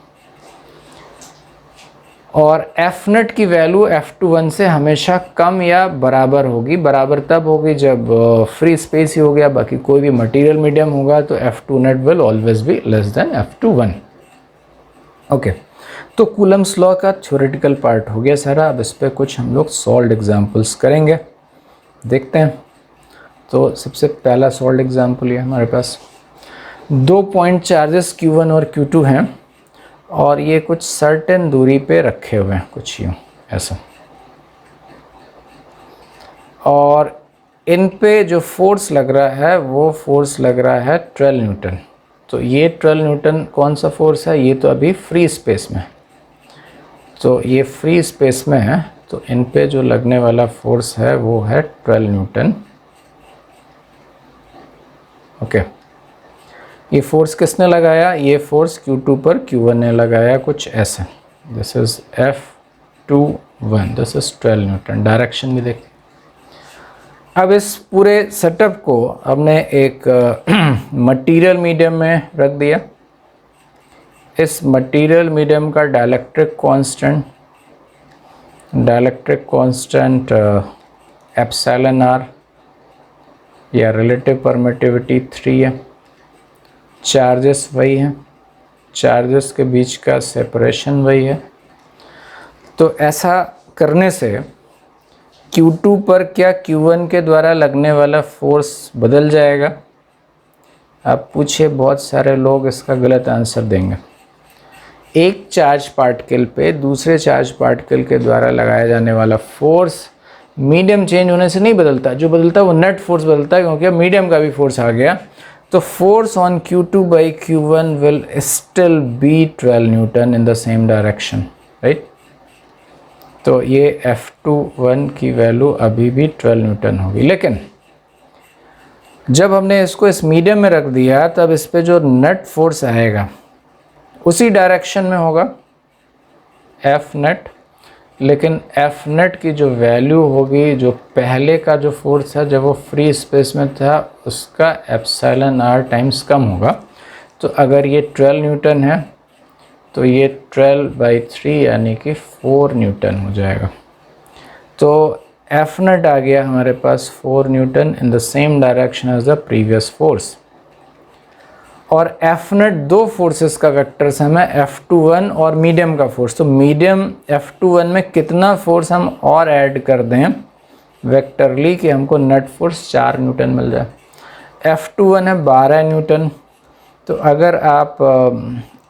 और एफ नेट की वैल्यू F21 से हमेशा कम या बराबर होगी। बराबर तब होगी जब फ्री स्पेस ही हो गया, बाकी कोई भी मटेरियल मीडियम होगा तो F2 net will always be less than F21। Okay, तो कूलम्स लॉ का थ्योरेटिकल पार्ट हो गया सारा। अब इस पर कुछ हम लोग सॉल्व्ड एग्जांपल्स करेंगे, देखते हैं। तो सबसे पहला सॉल्व्ड एग्जांपल ये हमारे पास 2 पॉइंट चार्जेस Q1 और Q2 हैं, और ये कुछ सर्टेन दूरी पे रखे हुए हैं, कुछ यूँ ऐसा। और इन पे जो फोर्स लग रहा है वो फोर्स लग रहा है 12 न्यूटन। तो ये 12 न्यूटन कौन सा फोर्स है? ये तो अभी फ्री स्पेस में, तो ये फ्री स्पेस में है, तो इन पे जो लगने वाला फोर्स है वो है 12 न्यूटन। ओके, ये फोर्स किसने लगाया? ये फोर्स Q2 पर Q1 ने लगाया, कुछ ऐसे। This is F21, this is 12 Newton. Direction भी देखिए। अब इस पूरे सेटअप को हमने एक मटेरियल मीडियम में रख दिया। इस मटेरियल मीडियम का डाइलेक्ट्रिक कांस्टेंट एप्सिलॉन आर या रिलेटिव परमिटिविटी 3 है। चार्जेस वही हैं, चार्जेस के बीच का सेपरेशन वही है। तो ऐसा करने से Q2 पर क्या Q1 के द्वारा लगने वाला फोर्स बदल जाएगा? आप पूछिए, बहुत सारे लोग इसका गलत आंसर देंगे। एक चार्ज पार्टिकल पे दूसरे चार्ज पार्टिकल के द्वारा लगाया जाने वाला फोर्स मीडियम चेंज होने से नहीं बदलता। जो बदलता है वो नेट फोर्स बदलता है, क्योंकि मीडियम का भी फोर्स आ गया। तो force on Q2 by Q1 will still be 12 Newton in the same direction, right. तो ये F21 की वैल्यू अभी भी 12 न्यूटन होगी। लेकिन जब हमने इसको इस मीडियम में रख दिया, तब इस पे जो नेट फोर्स आएगा उसी डायरेक्शन में होगा F नेट। लेकिन F नेट की जो वैल्यू होगी, जो पहले का जो फोर्स है जब वो फ्री स्पेस में था, उसका एप्सिलॉन आर टाइम्स कम होगा। तो अगर ये 12 न्यूटन है तो ये 12/3 यानी कि 4 न्यूटन हो जाएगा। तो एफ नेट आ गया हमारे पास 4 newton in the same direction as the previous force, और एफ नेट दो फोर्सेस का वेक्टर सम है F21 और मीडियम का फोर्स। तो मीडियम F21 में कितना फोर्स हम और ऐड कर दें वेक्टरली कि हमको नेट फोर्स 4 न्यूटन मिल जाए। F21 है 12 न्यूटन, तो अगर आप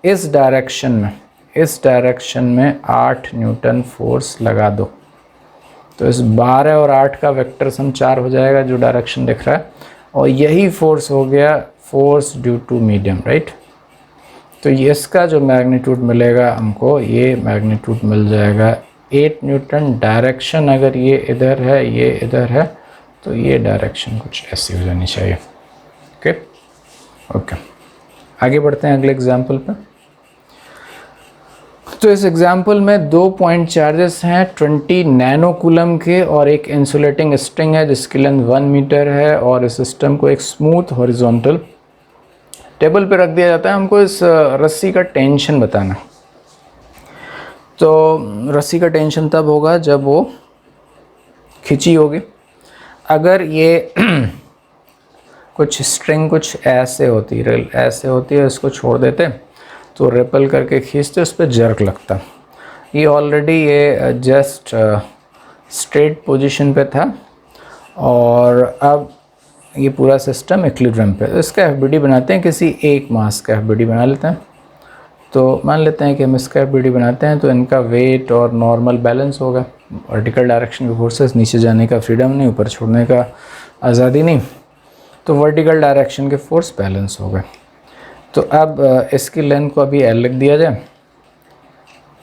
इस डायरेक्शन में 8 न्यूटन फोर्स लगा दो तो इस 12 और 8 का वेक्टर सम 4 हो जाएगा जो डायरेक्शन दिख रहा है, और यही फोर्स हो गया force due to medium, right. तो ये इसका जो मैग्नीट्यूड मिलेगा हमको, ये मैग्नीट्यूड मिल जाएगा 8 न्यूटन। डायरेक्शन अगर ये इधर है, ये इधर है, तो ये डायरेक्शन कुछ ऐसी हो जानी चाहिए। ओके, आगे बढ़ते हैं अगले एग्जाम्पल पे। तो इस एग्जाम्पल में 2 पॉइंट चार्जेस हैं 20 नैनो कूलम के, और एक इंसुलेटिंग स्ट्रिंग है जिसकी लेंथ 1 मीटर है, और इस सिस्टम को एक स्मूथ हॉरिजॉन्टल टेबल पे रख दिया जाता है। हमको इस रस्सी का टेंशन बताना। तो रस्सी का टेंशन तब होगा जब वो खिंची होगी। अगर ये कुछ स्ट्रिंग कुछ ऐसे होती है, इसको छोड़ देते तो रिपल करके खींचते, उस पर जर्क लगता। ये ऑलरेडी ये जस्ट स्ट्रेट पोजीशन पे था, और अब ये पूरा सिस्टम इक्विलिब्रियम पे। तो इसका एफबीडी बनाते हैं, किसी एक मास का एफबीडी बना लेते हैं। तो मान लेते हैं कि हम इसका एफबीडी बनाते हैं, तो इनका वेट और नॉर्मल बैलेंस होगा। वर्टिकल डायरेक्शन के फोर्सेस, नीचे जाने का फ्रीडम नहीं, ऊपर छोड़ने का आज़ादी नहीं, तो वर्टिकल डायरेक्शन के फोर्स बैलेंस हो गए। तो अब इसकी लेंथ को अभी L लिख दिया जाए,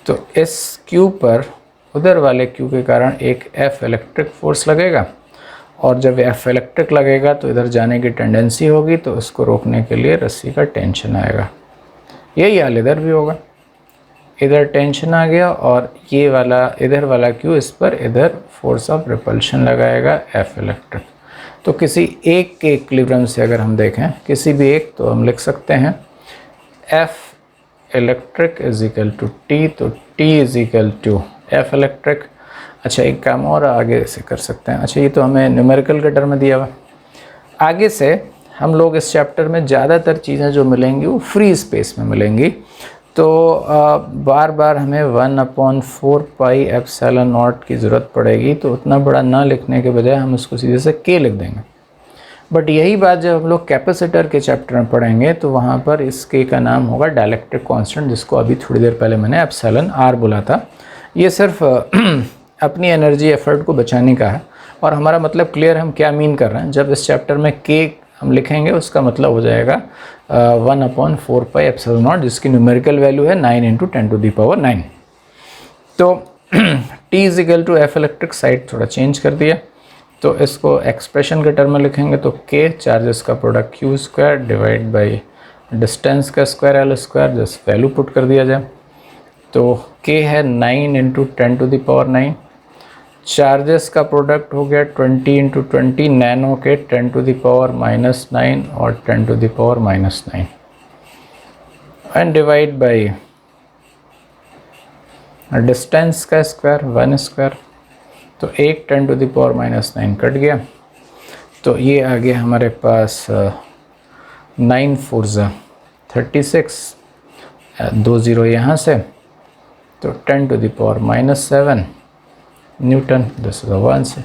तो इस क्यू पर उधर वाले क्यू के कारण एक F इलेक्ट्रिक फोर्स लगेगा, और जब F इलेक्ट्रिक लगेगा तो इधर जाने की टेंडेंसी होगी, तो उसको रोकने के लिए रस्सी का टेंशन आएगा। यही हाल इधर भी होगा, इधर टेंशन आ गया, और ये वाला इधर वाला क्यू इस पर इधर फोर्स ऑफ रिपल्शन लगाएगा F इलेक्ट्रिक। तो किसी एक के इक्विलिब्रियम से अगर हम देखें, किसी भी एक, तो हम लिख सकते हैं F electric is equal to T, तो T is equal to F electric. अच्छा, एक काम और आगे से कर सकते हैं। अच्छा, ये तो हमें न्यूमेरिकल के टर्म में दिया हुआ। आगे से हम लोग इस चैप्टर में ज़्यादातर चीज़ें जो मिलेंगी वो फ्री स्पेस में मिलेंगी, तो बार बार हमें 1/4 पाई एप्सिलॉन नॉट की ज़रूरत पड़ेगी। तो उतना बड़ा ना लिखने के बजाय हम उसको सीधे से K लिख देंगे। बट यही बात जब हम लोग कैपेसिटर के चैप्टर में पढ़ेंगे, तो वहाँ पर इस K का नाम होगा डाइलेक्ट्रिक कांस्टेंट, जिसको अभी थोड़ी देर पहले मैंने एप्सिलॉन R बोला था। ये सिर्फ अपनी एनर्जी एफर्ट को बचाने का है, और हमारा मतलब क्लियर हम क्या मीन कर रहे हैं। जब इस चैप्टर में K हम लिखेंगे, उसका मतलब हो जाएगा 1/4 पाई एप्सिलॉन नॉट, जिसकी न्यूमेरिकल वैल्यू है 9 × 10⁹। तो T is equal to F electric, side थोड़ा चेंज कर दिया, तो इसको एक्सप्रेशन के टर्म में लिखेंगे, तो K चार्जेस का product Q square divide by distance का square L square, just value put कर दिया जाए। तो K है 9 × 10⁹। चार्जेस का प्रोडक्ट हो गया 20 × 20, नैनो के 10⁻⁹ और 10⁻⁹, एंड डिवाइड बाई डिस्टेंस का स्क्वायर 1 स्क्वायर। तो एक 10⁻⁹ कट गया, तो ये आ गया हमारे पास 9 4 36, 2 0 यहाँ से, तो 10⁻⁷ Newton. This is the answer.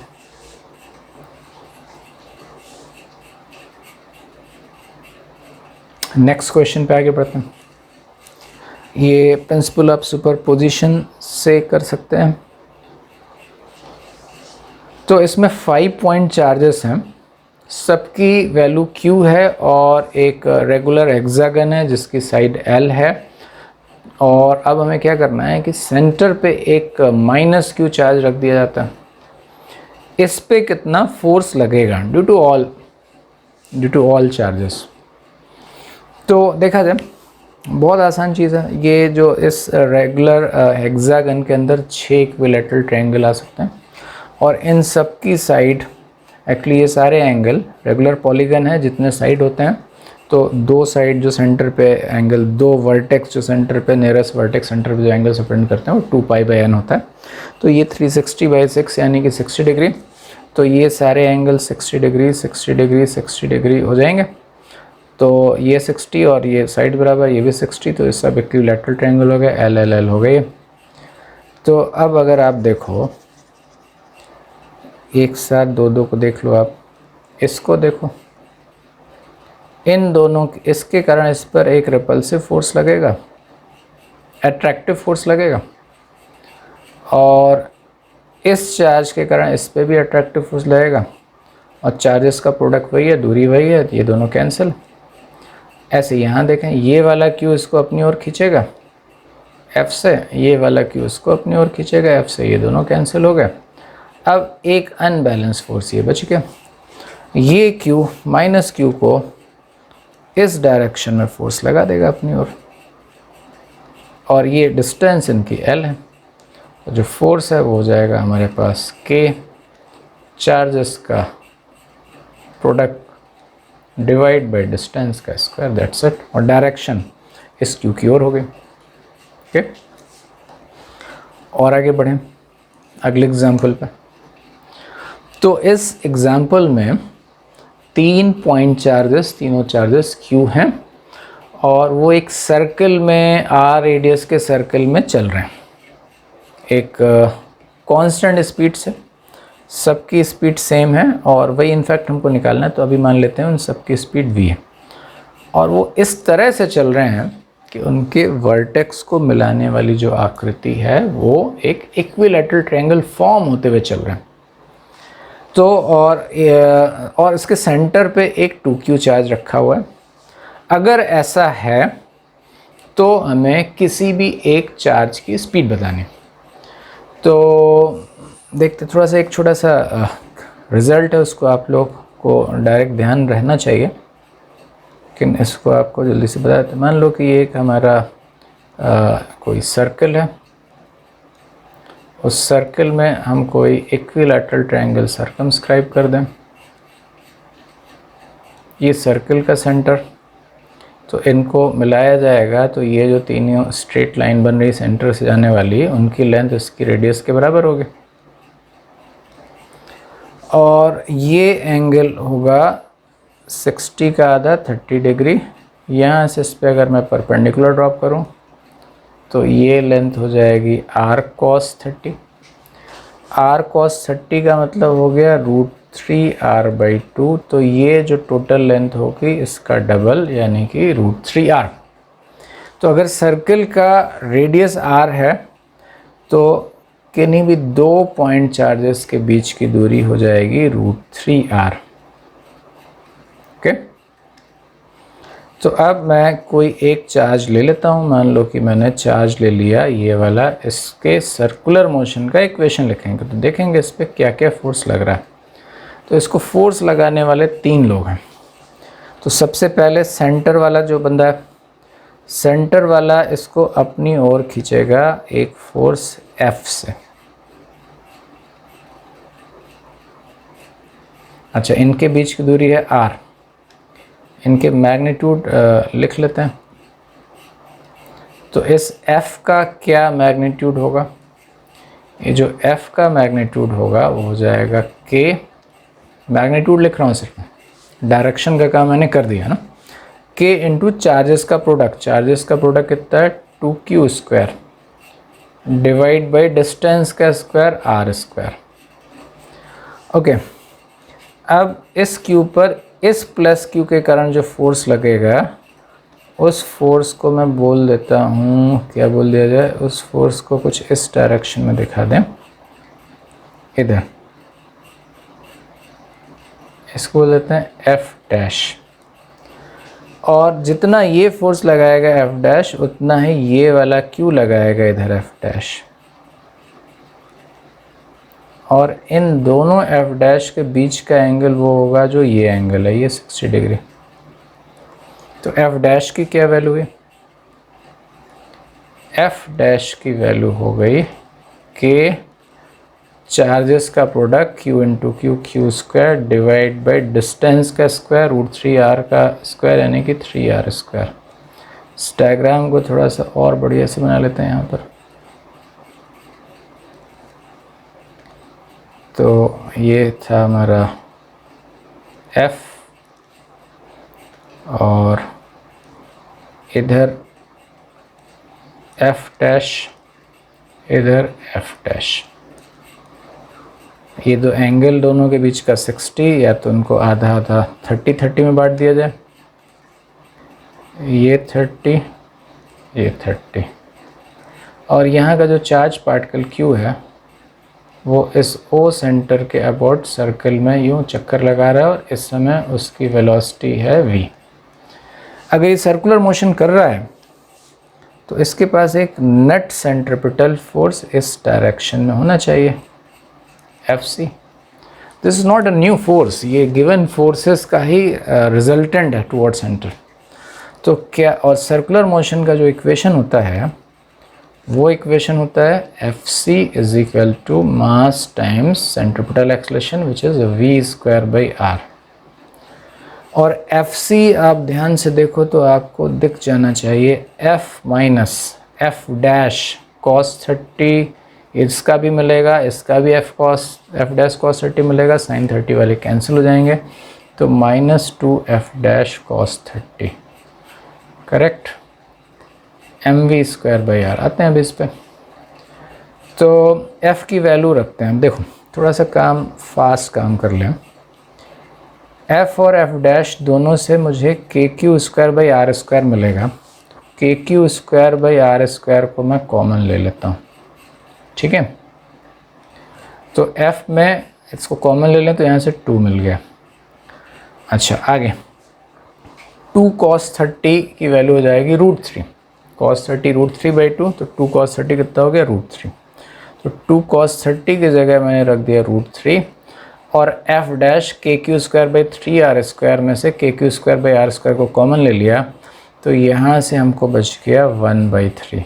Next question पे आगे बढ़ते हैं। ये प्रिंसिपल ऑफ सुपरपोजिशन से कर सकते हैं। तो इसमें 5 पॉइंट चार्जेस हैं, सबकी वैल्यू Q है, और एक रेगुलर हेक्सागन है जिसकी साइड L है। और अब हमें क्या करना है कि सेंटर पे एक -Q चार्ज रख दिया जाता है। इस पे कितना फोर्स लगेगा ड्यू टू ऑल चार्जेस। तो देखा जाए, बहुत आसान चीज़ है। ये जो इस रेगुलर हेक्सागन के अंदर 6 इक्विलैटरल ट्रायंगल आ सकते हैं, और इन सब की साइड, एक्चुअली ये सारे एंगल रेगुलर पॉलीगन है, जितने साइड होते हैं तो दो साइड जो सेंटर पे एंगल, दो वर्टेक्स जो सेंटर पे, नियरेस्ट वर्टेक्स सेंटर पे जो एंगल सेपरेट करते हैं वो 2π/n होता है। तो ये 360/6 यानी कि 60 डिग्री। तो ये सारे एंगल 60 डिग्री 60 डिग्री 60 डिग्री हो जाएंगे। तो ये 60 और ये साइड बराबर, ये भी 60, तो ये सब इक्विलैटरल ट्रायंगल हो गया, एल एल एल हो गई। तो अब अगर आप देखो एक साथ दो दो को देख लो, आप इसको देखो, इन दोनों, इसके कारण इस पर एक रिपल्सिव फोर्स लगेगा, अट्रैक्टिव फोर्स लगेगा, और इस चार्ज के कारण इस पर भी अट्रैक्टिव फोर्स लगेगा, और चार्जेस का प्रोडक्ट वही है, दूरी वही है, ये दोनों कैंसिल। ऐसे यहाँ देखें, ये वाला क्यू इसको अपनी ओर खींचेगा F से, ये वाला क्यू इसको अपनी ओर खींचेगा F से, ये दोनों कैंसिल हो गए। अब एक अनबैलेंस फोर्स ये बच गया, ये Q माइनस Q को इस डायरेक्शन में फोर्स लगा देगा अपनी ओर, और ये डिस्टेंस इनकी L है, तो जो फोर्स है वो हो जाएगा हमारे पास K चार्जेस का प्रोडक्ट डिवाइड बाय डिस्टेंस का स्क्वायर, दैट्स इट। और डायरेक्शन इस Q की ओर हो गई। ओके, और आगे बढ़ें अगले एग्जाम्पल पे। तो इस एग्जाम्पल में 3 पॉइंट चार्जेस, तीनों चार्जेस Q हैं, और वो एक सर्कल में, R रेडियस के सर्कल में चल रहे हैं एक कांस्टेंट स्पीड से। सबकी स्पीड सेम है, और वही इनफैक्ट हमको निकालना है, तो अभी मान लेते हैं उन सबकी स्पीड v है, और वो इस तरह से चल रहे हैं कि उनके वर्टेक्स को मिलाने वाली जो आकृति है वो एक इक्विलैटरल ट्रायंगल फॉर्म होते हुए चल रहे हैं। तो और इसके सेंटर पे एक 2q चार्ज रखा हुआ है। अगर ऐसा है तो हमें किसी भी एक चार्ज की स्पीड बतानी। तो देखते, थोड़ा सा एक छोटा सा रिज़ल्ट है, उसको आप लोग को डायरेक्ट ध्यान रहना चाहिए, लेकिन इसको आपको जल्दी से बता देते। मान लो कि ये एक हमारा कोई सर्कल है, उस सर्कल में हम कोई इक्विलैटरल ट्रायंगल सर्कमस्क्राइब कर दें। ये सर्कल का सेंटर, तो इनको मिलाया जाएगा, तो ये जो तीनों स्ट्रेट लाइन बन रही सेंटर से जाने वाली, उनकी लेंथ इसकी रेडियस के बराबर होगी, और ये एंगल होगा 60 का आधा 30 डिग्री। यहाँ से इस पर अगर मैं परपेंडिकुलर ड्रॉप करूँ तो ये लेंथ हो जाएगी r cos 30। r cos 30 का मतलब हो गया √3r/2, तो ये जो टोटल लेंथ होगी इसका डबल, यानी कि √3r। तो अगर सर्कल का रेडियस r है तो किन्हीं भी 2 पॉइंट चार्जेस के बीच की दूरी हो जाएगी √3r। ओके, तो अब मैं कोई एक चार्ज ले लेता हूँ। मान लो कि मैंने चार्ज ले लिया ये वाला, इसके सर्कुलर मोशन का इक्वेशन लिखेंगे तो देखेंगे इस पर क्या क्या फोर्स लग रहा है। तो इसको फोर्स लगाने वाले 3 लोग हैं। तो सबसे पहले सेंटर वाला जो बंदा है, सेंटर वाला इसको अपनी ओर खींचेगा एक फोर्स F से। अच्छा, इनके बीच की दूरी है r, इनके मैग्नीट्यूड लिख लेते हैं। तो इस F का क्या मैग्नीट्यूड होगा? ये जो F का मैग्नीट्यूड होगा वो हो जाएगा K, मैग्नीट्यूड लिख रहा हूँ सिर्फ, डायरेक्शन का काम मैंने कर दिया ना, K इंटू चार्जेस का प्रोडक्ट। चार्जेस का प्रोडक्ट कितना है? 2q² डिवाइड बाई डिस्टेंस का स्क्वायर r²। ओके, अब इस Q पर इस प्लस Q के कारण जो फोर्स लगेगा उस फोर्स को मैं बोल देता हूँ, क्या बोल दिया जाए, उस फोर्स को कुछ इस डायरेक्शन में दिखा दें, इधर, इसको बोल देते हैं F'। और जितना ये फोर्स लगाएगा F', उतना ही ये वाला Q लगाएगा इधर F'। और इन दोनों F' के बीच का एंगल वो होगा जो ये एंगल है, ये 60 डिग्री। तो F' की क्या वैल्यू है? F' की वैल्यू हो गई K चार्जेस का product q into Q, Q square divide by distance का स्क्वायर रूट 3r का स्क्वायर यानी कि 3r स्क्वायर। इस डायग्राम को थोड़ा सा और बढ़िया से बना लेते हैं यहाँ पर। तो ये था हमारा f और इधर f डैश, इधर f डैश। ये दो एंगल दोनों के बीच का 60, या तो उनको आधा आधा 30-30 में बांट दिया जाए। ये 30, ये 30। और यहाँ का जो चार्ज पार्टिकल Q है वो इस O सेंटर के अबाउट सर्कल में यूँ चक्कर लगा रहा है और इस समय उसकी वेलोसिटी है v। अगर ये सर्कुलर मोशन कर रहा है तो इसके पास एक नेट सेंट्रिपिटल फोर्स इस डायरेक्शन में होना चाहिए, Fc। This is not a new force, ये गिवन फोर्सेस का ही रिजल्टेंट है टुवर्ड सेंटर। तो क्या, और सर्कुलर मोशन का जो इक्वेशन होता है वो इक्वेशन होता है Fc is equal to mass times centripetal acceleration which is v square by r। और Fc आप ध्यान से देखो तो आपको दिख जाना चाहिए F minus F dash cos 30, इसका भी मिलेगा, इसका भी F डैश कॉस 30 मिलेगा, साइन 30 वाले कैंसिल हो जाएंगे, तो -2F dash cos 30, correct. mv square by r आते हैं अभी इस पे। तो F की वैल्यू रखते हैं। देखो थोड़ा सा काम फास्ट काम कर लें। F और F डैश दोनों से मुझे KQ square by R square मिलेगा। KQ square by R square को मैं कॉमन ले लेता हूँ, ठीक है। तो F में इसको कॉमन ले लें तो यहाँ से 2 मिल गया। अच्छा आगे 2 cos 30 की वैल्यू हो जाएगी √3, cos 30 √3/2, तो 2 cos 30 कितना हो गया √3। तो 2 cos 30 की जगह मैंने रख दिया √3 और F dash KQ square by 3r square में से KQ square by R square को कॉमन ले लिया, तो यहाँ से हमको बच गया 1/3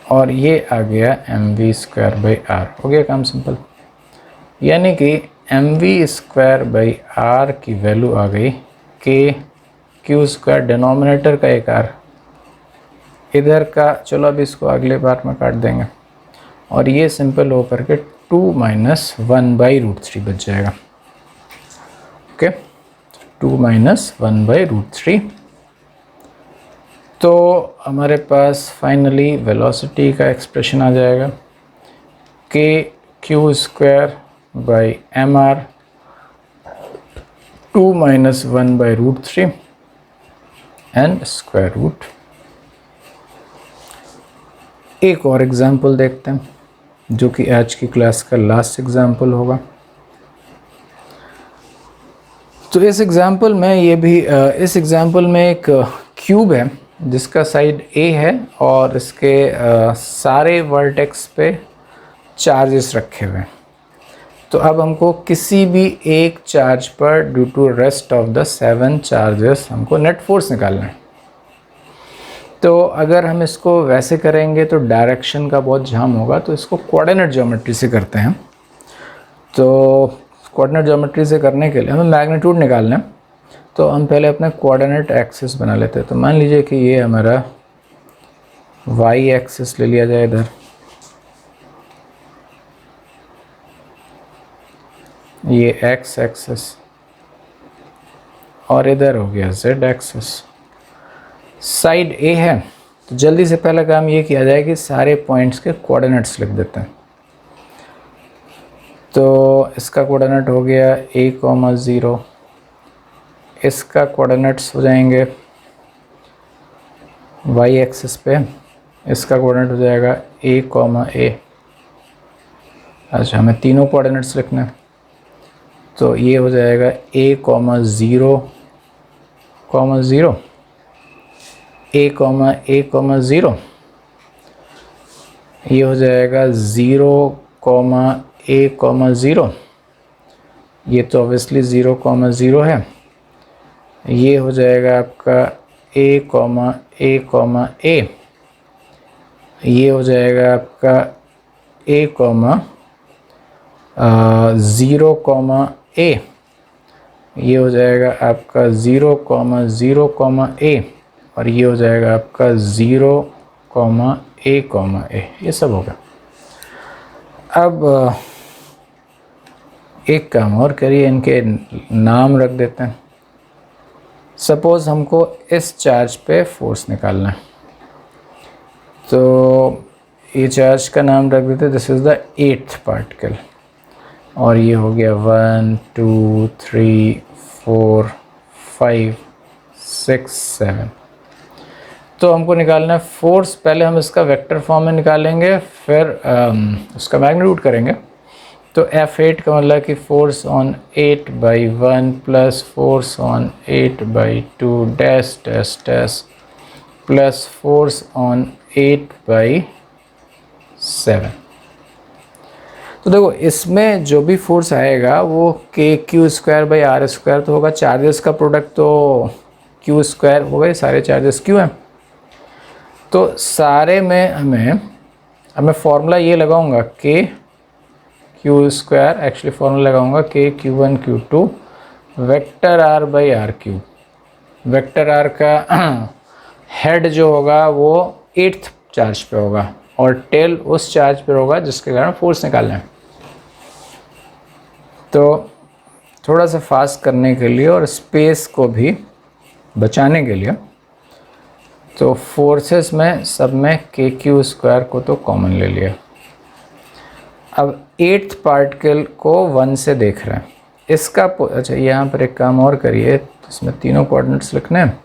और ये आ गया mv स्क्वायर बाई आर। हो गया काम सिंपल। यानी कि mv स्क्वायर बाई आर की वैल्यू आ गई KQ स्क्वायर, डिनोमिनेटर का एक r, इधर का चलो अभी इसको अगले बार में काट देंगे, और ये सिंपल हो करके 2 - 1/√3 बच जाएगा। ओके, 2 - 1/√3। तो हमारे पास फाइनली वेलोसिटी का एक्सप्रेशन आ जाएगा KQ square by mr 2 - 1/√3 and square root. एक और एग्जाम्पल देखते हैं जो कि आज की क्लास का लास्ट एग्जाम्पल होगा। तो इस एग्जाम्पल में इस एग्जाम्पल में एक क्यूब है जिसका साइड A है और इसके सारे वर्टेक्स पे चार्जेस रखे हुए हैं। तो अब हमको किसी भी एक चार्ज पर due to rest of the 7 charges हमको नेट फोर्स निकालना है। तो अगर हम इसको वैसे करेंगे तो डायरेक्शन का बहुत जाम होगा, तो इसको कोऑर्डिनेट ज्योमेट्री से करते हैं। तो कोऑर्डिनेट ज्योमेट्री से करने के लिए हमें मैग्नीट्यूड निकालना है, तो हम पहले अपने कोऑर्डिनेट एक्सिस बना लेते हैं। तो मान लीजिए कि ये हमारा y एक्सिस ले लिया जाए इधर, ये x एक्सिस, और इधर हो गया z एक्सिस। साइड A है तो जल्दी से पहला काम ये किया जाए कि सारे पॉइंट्स के कोऑर्डिनेट्स लिख देते हैं। तो इसका कोऑर्डिनेट हो गया a, 0, इसका कोऑर्डिनेट्स हो जाएंगे y एक्सिस पे, इसका कोऑर्डिनेट हो जाएगा a, a। अच्छा हमें तीनों कोऑर्डिनेट्स लिखना है, तो ये हो जाएगा a, 0, 0, a, 0, ये हो जाएगा 0, a, 0, ये तो ऑब्वियसली 0, 0 है। ये हो जाएगा आपका a, a, a, ये हो जाएगा आपका ए कॉमा 0 कॉमा ए, ये हो जाएगा आपका 0 कॉमा 0 कॉमा ए, और ये हो जाएगा आपका 0 कॉमा ए कॉमा ए, ये सब होगा। अब एक काम और करिए, इनके नाम रख देते हैं। सपोज़ हमको इस चार्ज पे फोर्स निकालना है, तो ये चार्ज का नाम रख देते हैं, this is the 8th particle, और ये हो गया 1 2 3 4 5 6 7। तो हमको निकालना है फोर्स। पहले हम इसका वेक्टर फॉर्म में निकालेंगे, फिर उसका मैग्नीट्यूड करेंगे। तो F8 का मतलब कि force on 8/1 plus force on 8/2 dash dash dash plus force on 8/7। तो देखो इसमें जो भी फोर्स आएगा वो KQ²/R² तो होगा, चार्जेस का प्रोडक्ट तो Q² होगा, ये सारे चार्जेस Q हैं। तो सारे में हमें फॉर्मूला ये लगाऊंगा KQ², एक्चुअली फॉर्मूला लगाऊंगा KQ1 Q2 vector R/R3। Vector R का हेड जो होगा वो 8th चार्ज पे होगा और टेल उस चार्ज पे होगा जिसके कारण फोर्स निकालना है। तो थोड़ा सा फास्ट करने के लिए और स्पेस को भी बचाने के लिए, तो फोर्सेस में सब में KQ² को तो कॉमन ले लिया। अब 8th पार्टिकल को 1 से देख रहे हैं, इसका अच्छा यहाँ पर एक काम और करिए, इसमें तीनों कोऑर्डिनेट्स लिखने हैं,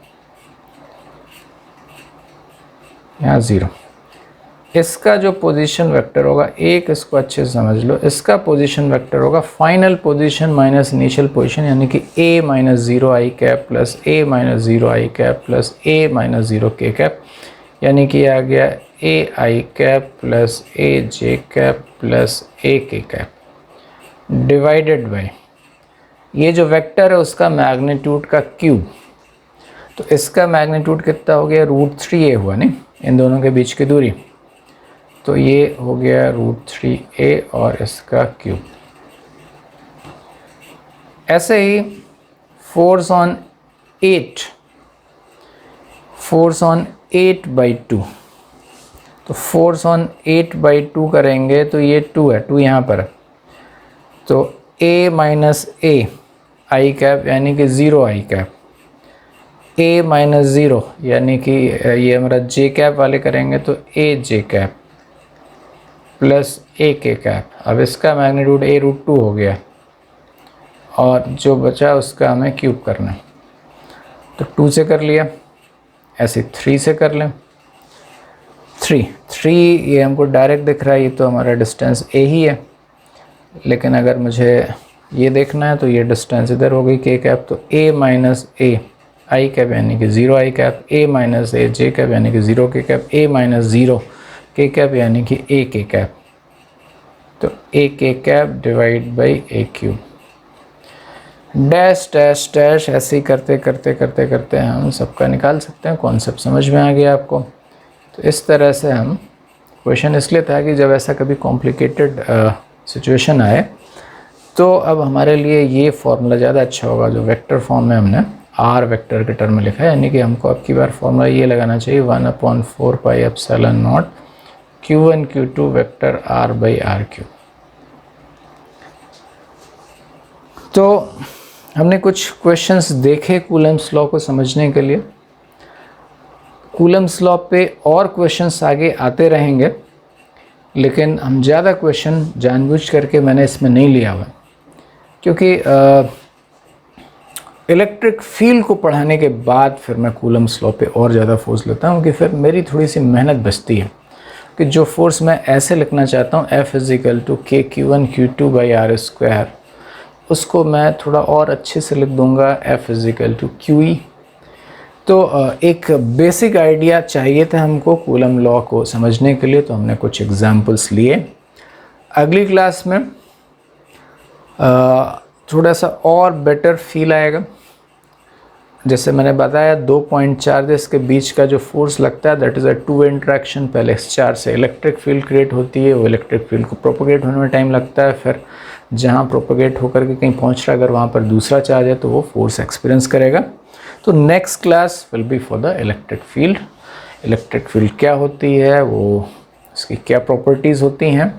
यहाँ 0। इसका जो पोजीशन वेक्टर होगा, एक इसको अच्छे से समझ लो, इसका पोजीशन वेक्टर होगा final position minus initial position, यानी कि A - 0 i cap plus A - 0 i cap plus A - 0 k cap, यानी कि आ गया A i cap plus A j cap plus A k cap divided by ये जो वेक्टर है उसका मैग्नीट्यूड का क्यूब। तो इसका मैग्नीट्यूड कितना हो गया, √3a हुआ नहीं, इन दोनों के बीच की दूरी, तो ये हो गया √3a और इसका क्यूब। ऐसे ही फोर्स ऑन 8/2, तो फोर्स ऑन 8/2 करेंगे तो ये 2 है, 2 यहाँ पर है, तो A - A i कैप यानी कि 0 i कैप, A - 0 यानी कि ये हमारा j कैप वाले करेंगे तो A j cap plus A k cap. अब इसका मैग्नीट्यूड A√2 हो गया और जो बचा उसका हमें क्यूब करना है, तो 2 से कर लिया, ऐसे 3 से कर लें। 3 ये हमको डायरेक्ट दिख रहा है, ये तो हमारा डिस्टेंस A ही है, लेकिन अगर मुझे ये देखना है तो ये डिस्टेंस इधर हो गई k कैप, तो A - A i कैप यानी कि 0 i cap, A - A j cap यानी कि 0 k cap, A - 0 k cap यानी कि A k कैप, तो A k cap divide by A cube dash dash dash, ऐसे ही करते करते करते करते हम सबका निकाल सकते हैं। कॉन्सेप्ट समझ में आ गया आपको? तो इस तरह से हम क्वेश्चन इसलिए था कि जब ऐसा कभी कॉम्प्लिकेटेड सिचुएशन आए तो अब हमारे लिए ये फॉर्मूला ज़्यादा अच्छा होगा जो वेक्टर फॉर्म में हमने r वेक्टर के टर्म में लिखा है, यानी कि हमको अब की बार फॉर्मूला ये लगाना चाहिए 1/4 pi epsilon naught Q1 Q2 vector R/R3। तो हमने कुछ क्वेश्चंस देखे कूलम्स लॉ को समझने के लिए। कूलम्स लॉ पे और क्वेश्चंस आगे आते रहेंगे, लेकिन हम ज़्यादा क्वेश्चन जानबूझ करके मैंने इसमें नहीं लिया हुआ, क्योंकि इलेक्ट्रिक फील्ड को पढ़ाने के बाद फिर मैं कूलम्स लॉ पे और ज़्यादा फोर्स लेता हूँ कि फिर मेरी थोड़ी सी मेहनत बचती है कि जो फोर्स मैं ऐसे लिखना चाहता हूँ F = KQ1 Q2/R², उसको मैं थोड़ा और अच्छे से लिख दूँगा F = QE। तो एक बेसिक आइडिया चाहिए था हमको कूलम लॉ को समझने के लिए, तो हमने कुछ एग्जांपल्स लिए। अगली क्लास में थोड़ा सा और बेटर फील आएगा। जैसे मैंने बताया 2 पॉइंट चार्जेस के बीच का जो फोर्स लगता है that is a two way interaction. पहले इस चार्ज से इलेक्ट्रिक फील्ड क्रिएट होती है, वो इलेक्ट्रिक फील्ड को प्रोपोगेट होने में टाइम लगता है, फिर जहाँ प्रोपोगेट होकर के कहीं पहुँच रहा है अगर वहाँ पर दूसरा चार्ज है तो वो फोर्स एक्सपीरियंस करेगा। तो next class will be for the electric field. Electric field क्या होती है, वो इसकी क्या प्रॉपर्टीज़ होती हैं,